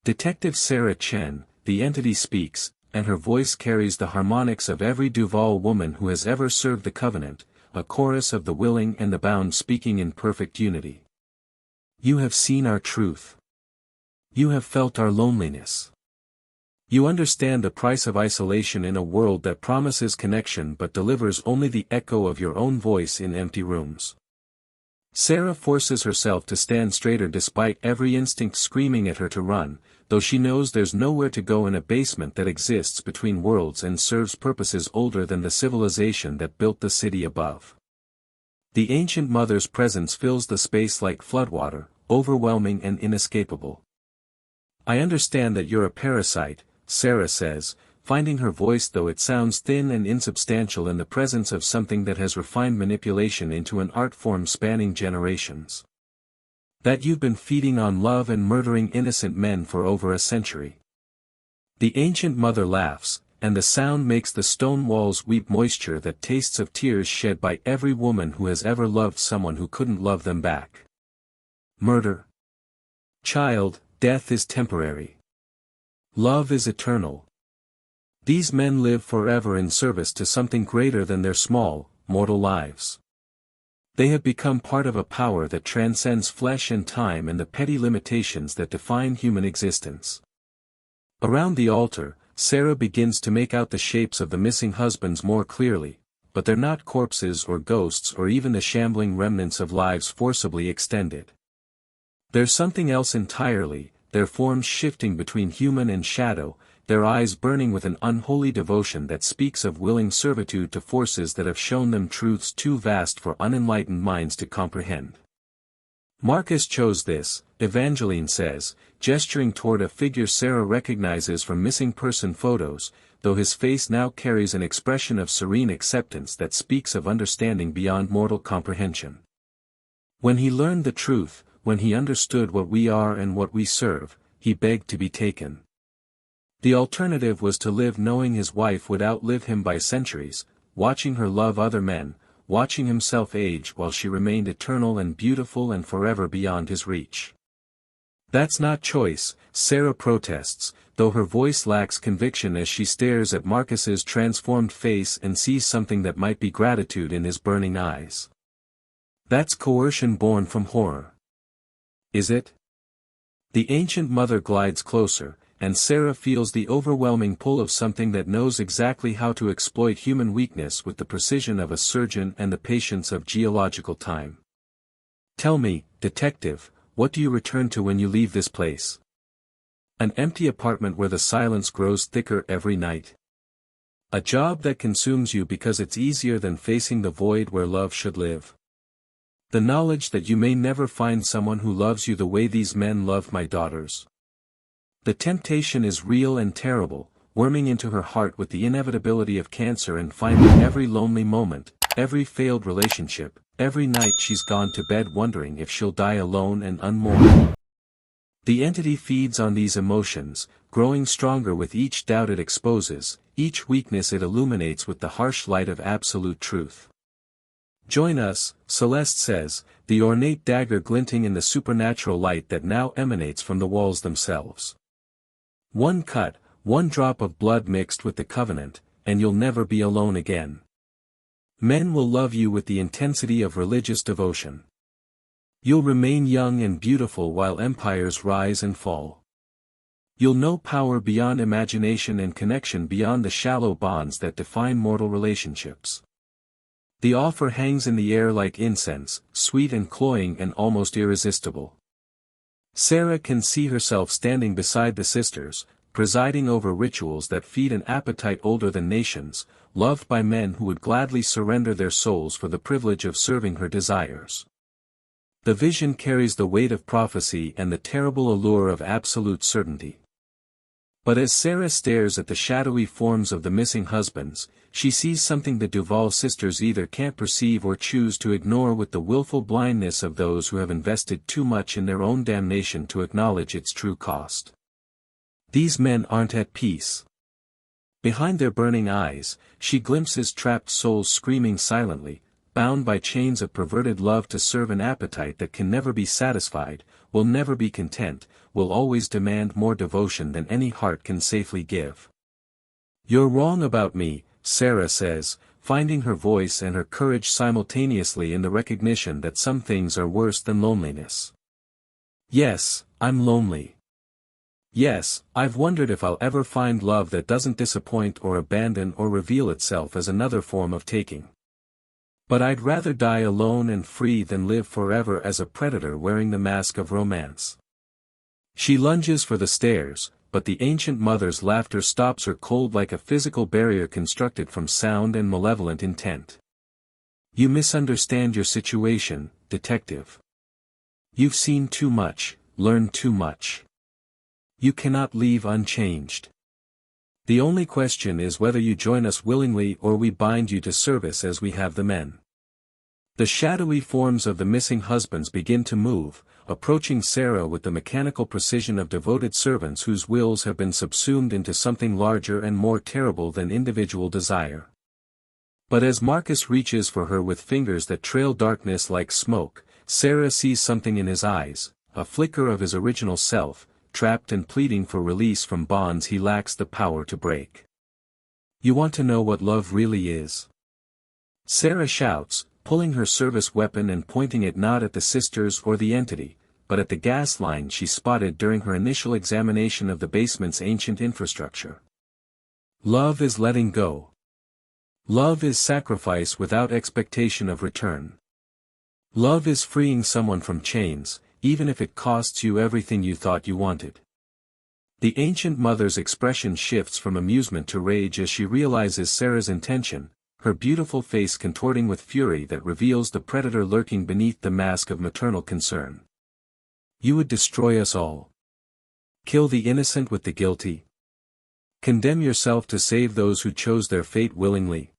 Detective Sarah Chen, the entity speaks, and her voice carries the harmonics of every Duvall woman who has ever served the Covenant, a chorus of the willing and the bound speaking in perfect unity. You have seen our truth. You have felt our loneliness. You understand the price of isolation in a world that promises connection but delivers only the echo of your own voice in empty rooms. Sarah forces herself to stand straighter despite every instinct screaming at her to run, though she knows there's nowhere to go in a basement that exists between worlds and serves purposes older than the civilization that built the city above. The ancient mother's presence fills the space like floodwater, overwhelming and inescapable. I understand that you're a parasite, Sarah says, finding her voice though it sounds thin and insubstantial in the presence of something that has refined manipulation into an art form spanning generations. That you've been feeding on love and murdering innocent men for over a century. The ancient mother laughs, and the sound makes the stone walls weep moisture that tastes of tears shed by every woman who has ever loved someone who couldn't love them back. Murder. Child, death is temporary. Love is eternal. These men live forever in service to something greater than their small, mortal lives. They have become part of a power that transcends flesh and time and the petty limitations that define human existence. Around the altar, Sarah begins to make out the shapes of the missing husbands more clearly, but they're not corpses or ghosts or even the shambling remnants of lives forcibly extended. There's something else entirely, their forms shifting between human and shadow, their eyes burning with an unholy devotion that speaks of willing servitude to forces that have shown them truths too vast for unenlightened minds to comprehend. Marcus chose this, Evangeline says, gesturing toward a figure Sarah recognizes from missing person photos, though his face now carries an expression of serene acceptance that speaks of understanding beyond mortal comprehension. When he learned the truth, when he understood what we are and what we serve, he begged to be taken. The alternative was to live knowing his wife would outlive him by centuries, watching her love other men, watching himself age while she remained eternal and beautiful and forever beyond his reach. That's not choice, Sarah protests, though her voice lacks conviction as she stares at Marcus's transformed face and sees something that might be gratitude in his burning eyes. That's coercion born from horror. Is it? The ancient mother glides closer, and Sarah feels the overwhelming pull of something that knows exactly how to exploit human weakness with the precision of a surgeon and the patience of geological time. Tell me, detective, what do you return to when you leave this place? An empty apartment where the silence grows thicker every night. A job that consumes you because it's easier than facing the void where love should live. The knowledge that you may never find someone who loves you the way these men loved my daughters. The temptation is real and terrible, worming into her heart with the inevitability of cancer and finding every lonely moment, every failed relationship, every night she's gone to bed wondering if she'll die alone and unmourned. The entity feeds on these emotions, growing stronger with each doubt it exposes, each weakness it illuminates with the harsh light of absolute truth. Join us, Celeste says, the ornate dagger glinting in the supernatural light that now emanates from the walls themselves. One cut, one drop of blood mixed with the covenant, and you'll never be alone again. Men will love you with the intensity of religious devotion. You'll remain young and beautiful while empires rise and fall. You'll know power beyond imagination and connection beyond the shallow bonds that define mortal relationships. The offer hangs in the air like incense, sweet and cloying and almost irresistible. Sarah can see herself standing beside the sisters, presiding over rituals that feed an appetite older than nations, loved by men who would gladly surrender their souls for the privilege of serving her desires. The vision carries the weight of prophecy and the terrible allure of absolute certainty. But as Sarah stares at the shadowy forms of the missing husbands, she sees something the Duvall sisters either can't perceive or choose to ignore with the willful blindness of those who have invested too much in their own damnation to acknowledge its true cost. These men aren't at peace. Behind their burning eyes, she glimpses trapped souls screaming silently, bound by chains of perverted love to serve an appetite that can never be satisfied, will never be content, will always demand more devotion than any heart can safely give. You're wrong about me, Sarah says, finding her voice and her courage simultaneously in the recognition that some things are worse than loneliness. Yes, I'm lonely. Yes, I've wondered if I'll ever find love that doesn't disappoint or abandon or reveal itself as another form of taking. But I'd rather die alone and free than live forever as a predator wearing the mask of romance. She lunges for the stairs, but the ancient mother's laughter stops her cold like a physical barrier constructed from sound and malevolent intent. You misunderstand your situation, detective. You've seen too much, learned too much. You cannot leave unchanged. The only question is whether you join us willingly or we bind you to service as we have the men. The shadowy forms of the missing husbands begin to move, approaching Sarah with the mechanical precision of devoted servants whose wills have been subsumed into something larger and more terrible than individual desire. But as Marcus reaches for her with fingers that trail darkness like smoke, Sarah sees something in his eyes, a flicker of his original self, trapped and pleading for release from bonds he lacks the power to break. You want to know what love really is? Sarah shouts, pulling her service weapon and pointing it not at the sisters or the entity, but at the gas line she spotted during her initial examination of the basement's ancient infrastructure. Love is letting go. Love is sacrifice without expectation of return. Love is freeing someone from chains, even if it costs you everything you thought you wanted. The ancient mother's expression shifts from amusement to rage as she realizes Sarah's intention, her beautiful face contorting with fury that reveals the predator lurking beneath the mask of maternal concern. You would destroy us all. Kill the innocent with the guilty. Condemn yourself to save those who chose their fate willingly.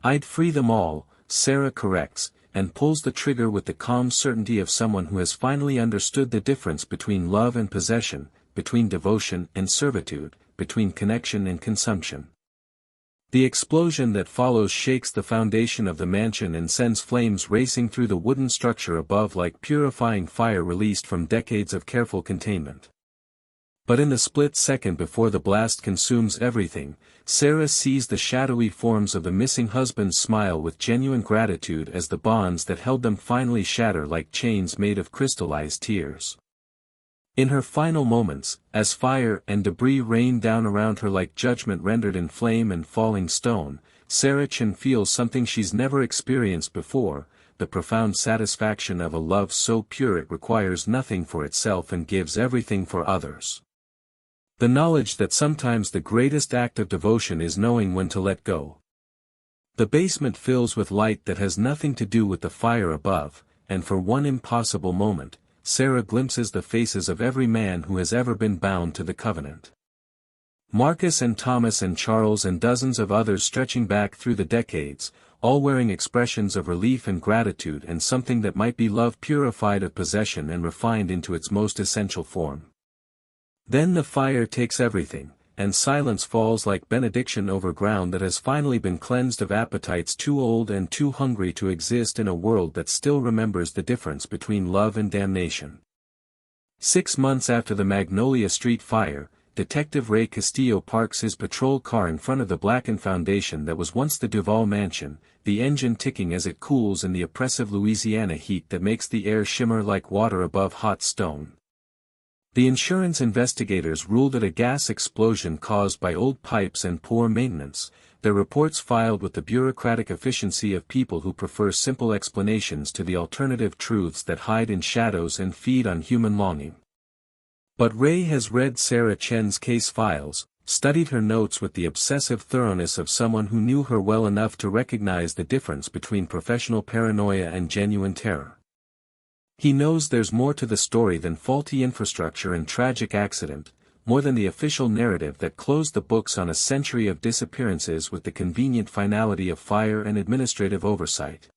I'd free them all, Sarah corrects, and pulls the trigger with the calm certainty of someone who has finally understood the difference between love and possession, between devotion and servitude, between connection and consumption. The explosion that follows shakes the foundation of the mansion and sends flames racing through the wooden structure above like purifying fire released from decades of careful containment. But in the split second before the blast consumes everything, Sarah sees the shadowy forms of the missing husbands smile with genuine gratitude as the bonds that held them finally shatter like chains made of crystallized tears. In her final moments, as fire and debris rain down around her like judgment rendered in flame and falling stone, Sarah Chen feels something she's never experienced before, the profound satisfaction of a love so pure it requires nothing for itself and gives everything for others. The knowledge that sometimes the greatest act of devotion is knowing when to let go. The basement fills with light that has nothing to do with the fire above, and for one impossible moment, Sarah glimpses the faces of every man who has ever been bound to the covenant. Marcus and Thomas and Charles and dozens of others stretching back through the decades, all wearing expressions of relief and gratitude and something that might be love purified of possession and refined into its most essential form. Then the fire takes everything, and silence falls like benediction over ground that has finally been cleansed of appetites too old and too hungry to exist in a world that still remembers the difference between love and damnation. 6 months after the Magnolia Street fire, Detective Ray Castillo parks his patrol car in front of the blackened foundation that was once the Duvall mansion, the engine ticking as it cools in the oppressive Louisiana heat that makes the air shimmer like water above hot stone. The insurance investigators ruled it a gas explosion caused by old pipes and poor maintenance, their reports filed with the bureaucratic efficiency of people who prefer simple explanations to the alternative truths that hide in shadows and feed on human longing. But Ray has read Sarah Chen's case files, studied her notes with the obsessive thoroughness of someone who knew her well enough to recognize the difference between professional paranoia and genuine terror. He knows there's more to the story than faulty infrastructure and tragic accident, more than the official narrative that closed the books on a century of disappearances with the convenient finality of fire and administrative oversight.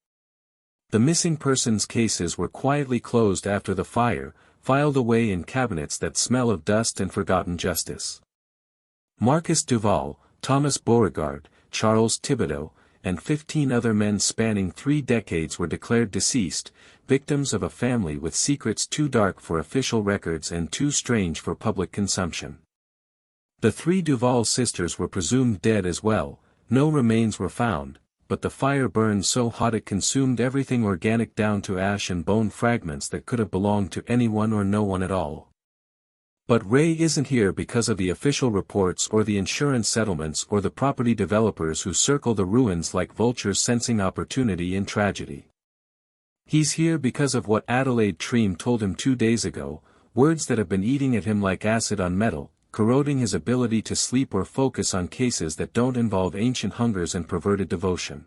The missing persons cases were quietly closed after the fire, filed away in cabinets that smell of dust and forgotten justice. Marcus Duvall, Thomas Beauregard, Charles Thibodeau, and 15 other men spanning 3 decades were declared deceased, victims of a family with secrets too dark for official records and too strange for public consumption. The 3 Duvall sisters were presumed dead as well, no remains were found, but the fire burned so hot it consumed everything organic down to ash and bone fragments that could have belonged to anyone or no one at all. But Ray isn't here because of the official reports or the insurance settlements or the property developers who circle the ruins like vultures sensing opportunity in tragedy. He's here because of what Adelaide Treem told him 2 days ago, words that have been eating at him like acid on metal, corroding his ability to sleep or focus on cases that don't involve ancient hungers and perverted devotion.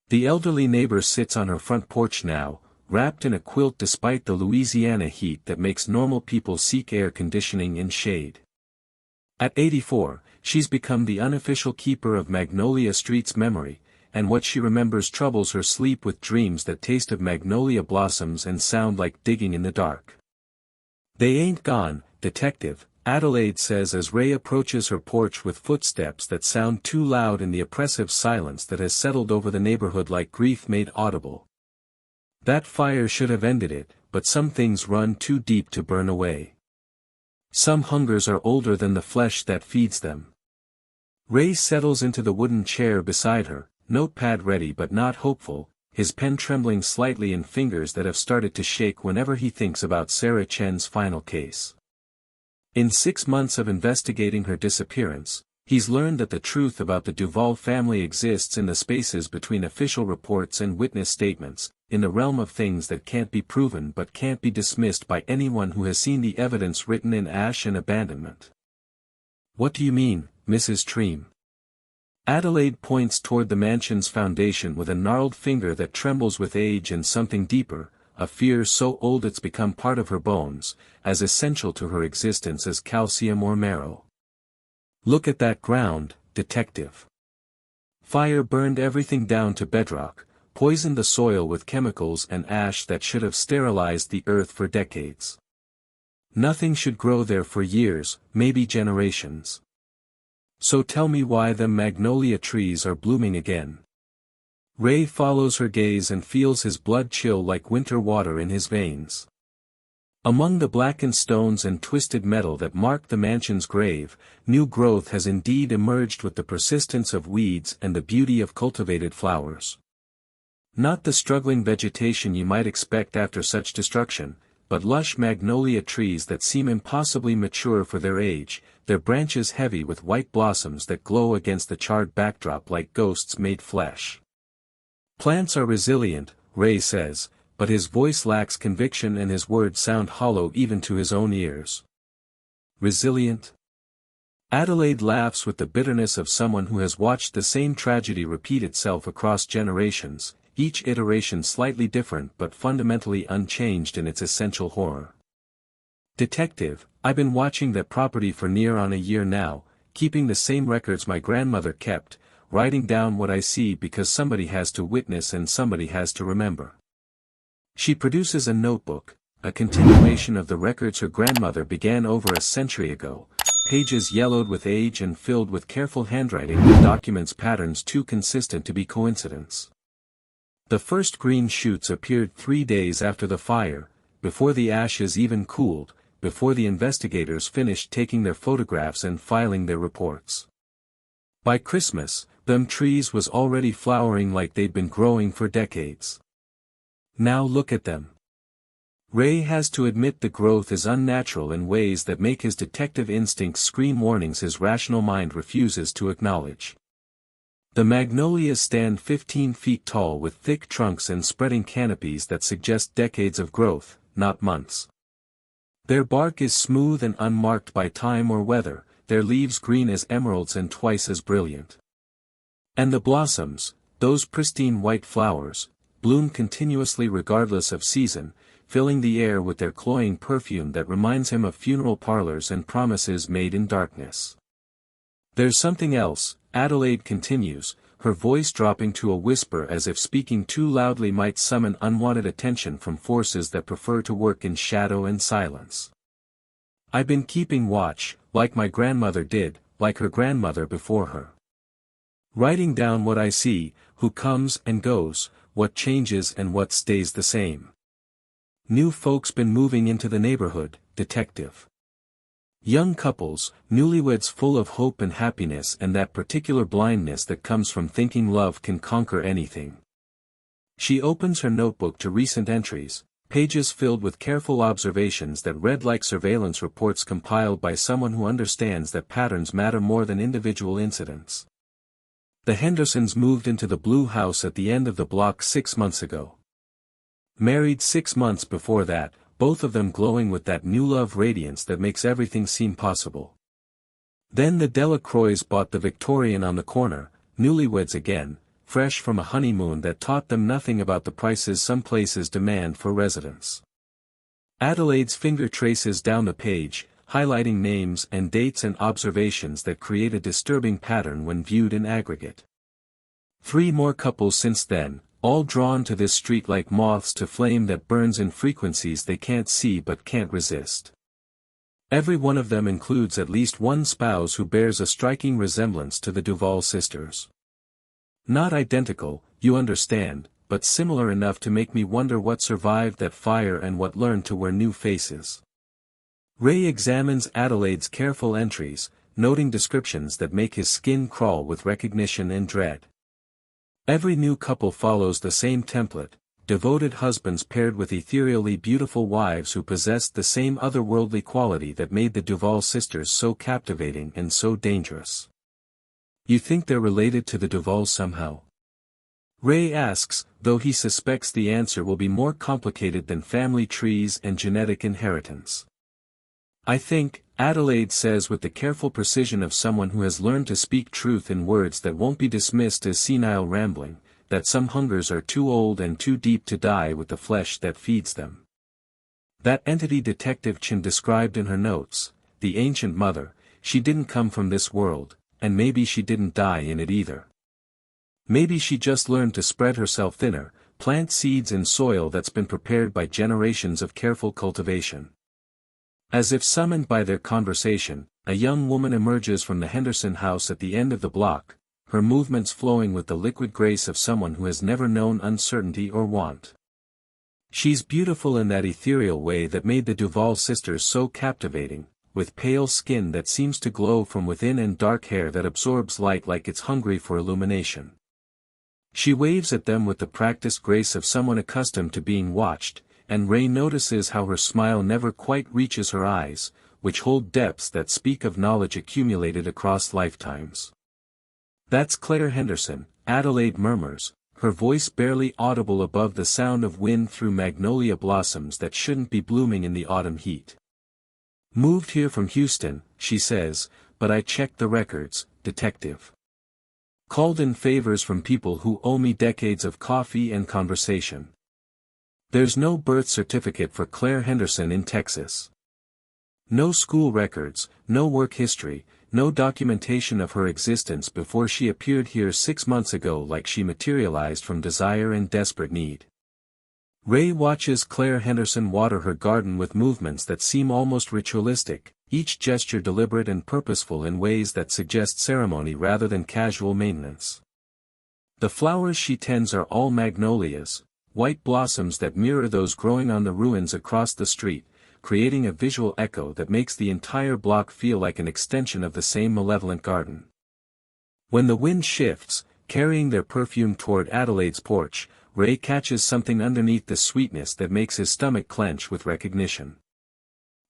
The elderly neighbor sits on her front porch now, wrapped in a quilt despite the Louisiana heat that makes normal people seek air conditioning in shade. At 84, she's become the unofficial keeper of Magnolia Street's memory, and what she remembers troubles her sleep with dreams that taste of magnolia blossoms and sound like digging in the dark. "They ain't gone, Detective," Adelaide says as Ray approaches her porch with footsteps that sound too loud in the oppressive silence that has settled over the neighborhood like grief made audible. That fire should have ended it, but some things run too deep to burn away. Some hungers are older than the flesh that feeds them. Ray settles into the wooden chair beside her, notepad ready but not hopeful, his pen trembling slightly in fingers that have started to shake whenever he thinks about Sarah Chen's final case. In 6 months of investigating her disappearance, he's learned that the truth about the Duvall family exists in the spaces between official reports and witness statements, in the realm of things that can't be proven but can't be dismissed by anyone who has seen the evidence written in ash and abandonment. "What do you mean, Mrs. Treem?" Adelaide points toward the mansion's foundation with a gnarled finger that trembles with age and something deeper, a fear so old it's become part of her bones, as essential to her existence as calcium or marrow. "Look at that ground, Detective. Fire burned everything down to bedrock, poisoned the soil with chemicals and ash that should have sterilized the earth for decades. Nothing should grow there for years, maybe generations. So tell me why them magnolia trees are blooming again." Ray follows her gaze and feels his blood chill like winter water in his veins. Among the blackened stones and twisted metal that mark the mansion's grave, new growth has indeed emerged with the persistence of weeds and the beauty of cultivated flowers. Not the struggling vegetation you might expect after such destruction, but lush magnolia trees that seem impossibly mature for their age, their branches heavy with white blossoms that glow against the charred backdrop like ghosts made flesh. Plants are resilient, Ray says, but his voice lacks conviction and his words sound hollow even to his own ears. Resilient? Adelaide laughs with the bitterness of someone who has watched the same tragedy repeat itself across generations, each iteration slightly different but fundamentally unchanged in its essential horror. Detective, I've been watching that property for near on a year now, keeping the same records my grandmother kept, writing down what I see because somebody has to witness and somebody has to remember. She produces a notebook, a continuation of the records her grandmother began over a century ago, pages yellowed with age and filled with careful handwriting that documents patterns too consistent to be coincidence. The first green shoots appeared 3 days after the fire, before the ashes even cooled, before the investigators finished taking their photographs and filing their reports. By Christmas, them trees was already flowering like they'd been growing for decades. Now look at them. Ray has to admit the growth is unnatural in ways that make his detective instincts scream warnings his rational mind refuses to acknowledge. The magnolias stand 15 feet tall with thick trunks and spreading canopies that suggest decades of growth, not months. Their bark is smooth and unmarked by time or weather, their leaves green as emeralds and twice as brilliant. And the blossoms, those pristine white flowers, bloom continuously regardless of season, filling the air with their cloying perfume that reminds him of funeral parlors and promises made in darkness. There's something else, Adelaide continues, her voice dropping to a whisper as if speaking too loudly might summon unwanted attention from forces that prefer to work in shadow and silence. I've been keeping watch, like my grandmother did, like her grandmother before her. Writing down what I see, who comes and goes, what changes and what stays the same. New folks been moving into the neighborhood, detective. Young couples, newlyweds full of hope and happiness and that particular blindness that comes from thinking love can conquer anything. She opens her notebook to recent entries, pages filled with careful observations that read like surveillance reports compiled by someone who understands that patterns matter more than individual incidents. The Hendersons moved into the blue house at the end of the block 6 months ago. Married 6 months before that, both of them glowing with that new love radiance that makes everything seem possible. Then the Delacroix bought the Victorian on the corner, newlyweds again, fresh from a honeymoon that taught them nothing about the prices some places demand for residence. Adelaide's finger traces down the page, highlighting names and dates and observations that create a disturbing pattern when viewed in aggregate. 3 more couples since then, all drawn to this street like moths to flame that burns in frequencies they can't see but can't resist. Every one of them includes at least one spouse who bears a striking resemblance to the Duvall sisters. Not identical, you understand, but similar enough to make me wonder what survived that fire and what learned to wear new faces. Ray examines Adelaide's careful entries, noting descriptions that make his skin crawl with recognition and dread. Every new couple follows the same template, devoted husbands paired with ethereally beautiful wives who possessed the same otherworldly quality that made the Duvall sisters so captivating and so dangerous. You think they're related to the Duvalls somehow? Ray asks, though he suspects the answer will be more complicated than family trees and genetic inheritance. I think, Adelaide says with the careful precision of someone who has learned to speak truth in words that won't be dismissed as senile rambling, that some hungers are too old and too deep to die with the flesh that feeds them. That entity Detective Chen described in her notes, the ancient mother, she didn't come from this world, and maybe she didn't die in it either. Maybe she just learned to spread herself thinner, plant seeds in soil that's been prepared by generations of careful cultivation. As if summoned by their conversation, a young woman emerges from the Henderson house at the end of the block, her movements flowing with the liquid grace of someone who has never known uncertainty or want. She's beautiful in that ethereal way that made the Duvall sisters so captivating, with pale skin that seems to glow from within and dark hair that absorbs light like it's hungry for illumination. She waves at them with the practiced grace of someone accustomed to being watched, and Ray notices how her smile never quite reaches her eyes, which hold depths that speak of knowledge accumulated across lifetimes. That's Claire Henderson, Adelaide murmurs, her voice barely audible above the sound of wind through magnolia blossoms that shouldn't be blooming in the autumn heat. "Moved here from Houston," she says, "but I checked the records, detective. Called in favors from people who owe me decades of coffee and conversation. There's no birth certificate for Claire Henderson in Texas. No school records, no work history, no documentation of her existence before she appeared here 6 months ago, like she materialized from desire and desperate need." Ray watches Claire Henderson water her garden with movements that seem almost ritualistic, each gesture deliberate and purposeful in ways that suggest ceremony rather than casual maintenance. The flowers she tends are all magnolias, white blossoms that mirror those growing on the ruins across the street, creating a visual echo that makes the entire block feel like an extension of the same malevolent garden. When the wind shifts, carrying their perfume toward Adelaide's porch, Ray catches something underneath the sweetness that makes his stomach clench with recognition.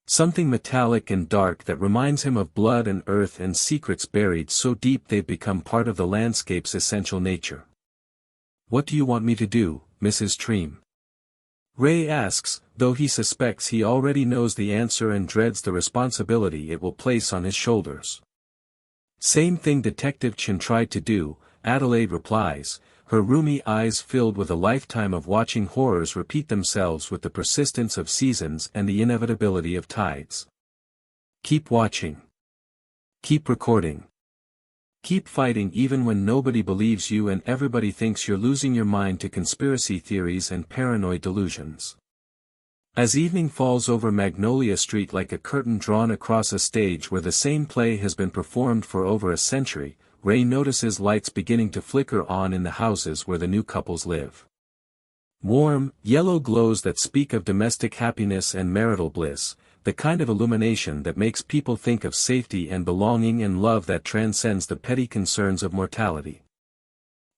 Something metallic and dark that reminds him of blood and earth and secrets buried so deep they've become part of the landscape's essential nature. "What do you want me to do, Mrs. Treem?" Ray asks, though he suspects he already knows the answer and dreads the responsibility it will place on his shoulders. "Same thing Detective Chen tried to do," Adelaide replies, her roomy eyes filled with a lifetime of watching horrors repeat themselves with the persistence of seasons and the inevitability of tides. "Keep watching. Keep recording. Keep fighting even when nobody believes you and everybody thinks you're losing your mind to conspiracy theories and paranoid delusions." As evening falls over Magnolia Street like a curtain drawn across a stage where the same play has been performed for over a century, Ray notices lights beginning to flicker on in the houses where the new couples live. Warm, yellow glows that speak of domestic happiness and marital bliss, the kind of illumination that makes people think of safety and belonging and love that transcends the petty concerns of mortality.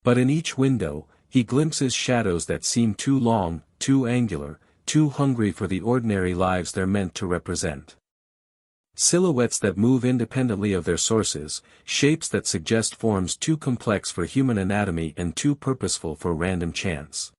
But in each window, he glimpses shadows that seem too long, too angular, too hungry for the ordinary lives they're meant to represent. Silhouettes that move independently of their sources, shapes that suggest forms too complex for human anatomy and too purposeful for random chance.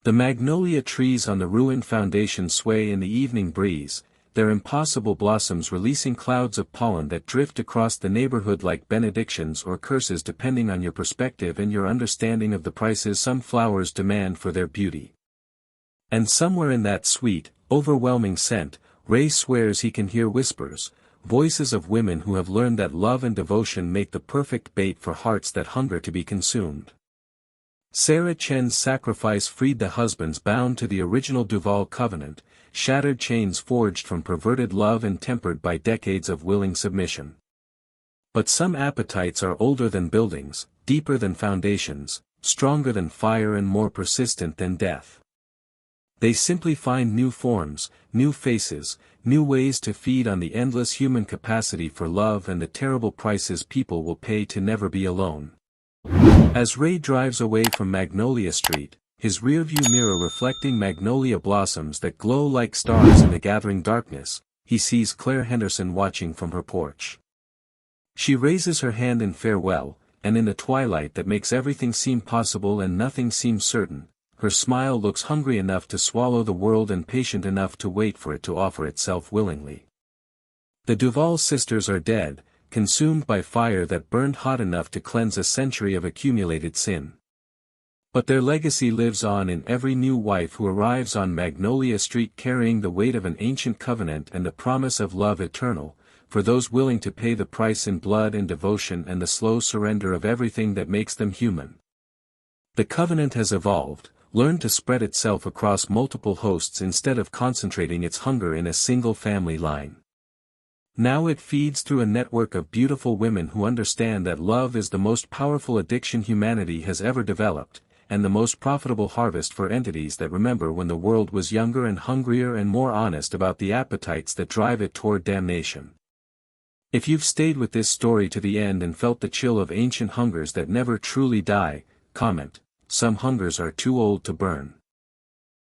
The magnolia trees on the ruined foundation sway in the evening breeze, their impossible blossoms releasing clouds of pollen that drift across the neighborhood like benedictions or curses depending on your perspective and your understanding of the prices some flowers demand for their beauty. And somewhere in that sweet, overwhelming scent, Ray swears he can hear whispers, voices of women who have learned that love and devotion make the perfect bait for hearts that hunger to be consumed. Sarah Chen's sacrifice freed the husbands bound to the original Duvall covenant, shattered chains forged from perverted love and tempered by decades of willing submission. But some appetites are older than buildings, deeper than foundations, stronger than fire and more persistent than death. They simply find new forms, new faces, new ways to feed on the endless human capacity for love and the terrible prices people will pay to never be alone. As Ray drives away from Magnolia Street, his rearview mirror reflecting magnolia blossoms that glow like stars in the gathering darkness, he sees Claire Henderson watching from her porch. She raises her hand in farewell, and in the twilight that makes everything seem possible and nothing seem certain, her smile looks hungry enough to swallow the world and patient enough to wait for it to offer itself willingly. The Duvall sisters are dead, consumed by fire that burned hot enough to cleanse a century of accumulated sin. But their legacy lives on in every new wife who arrives on Magnolia Street carrying the weight of an ancient covenant and the promise of love eternal, for those willing to pay the price in blood and devotion and the slow surrender of everything that makes them human. The covenant has evolved, learned to spread itself across multiple hosts instead of concentrating its hunger in a single family line. Now it feeds through a network of beautiful women who understand that love is the most powerful addiction humanity has ever developed, and the most profitable harvest for entities that remember when the world was younger and hungrier and more honest about the appetites that drive it toward damnation. If you've stayed with this story to the end and felt the chill of ancient hungers that never truly die, comment, "Some hungers are too old to burn."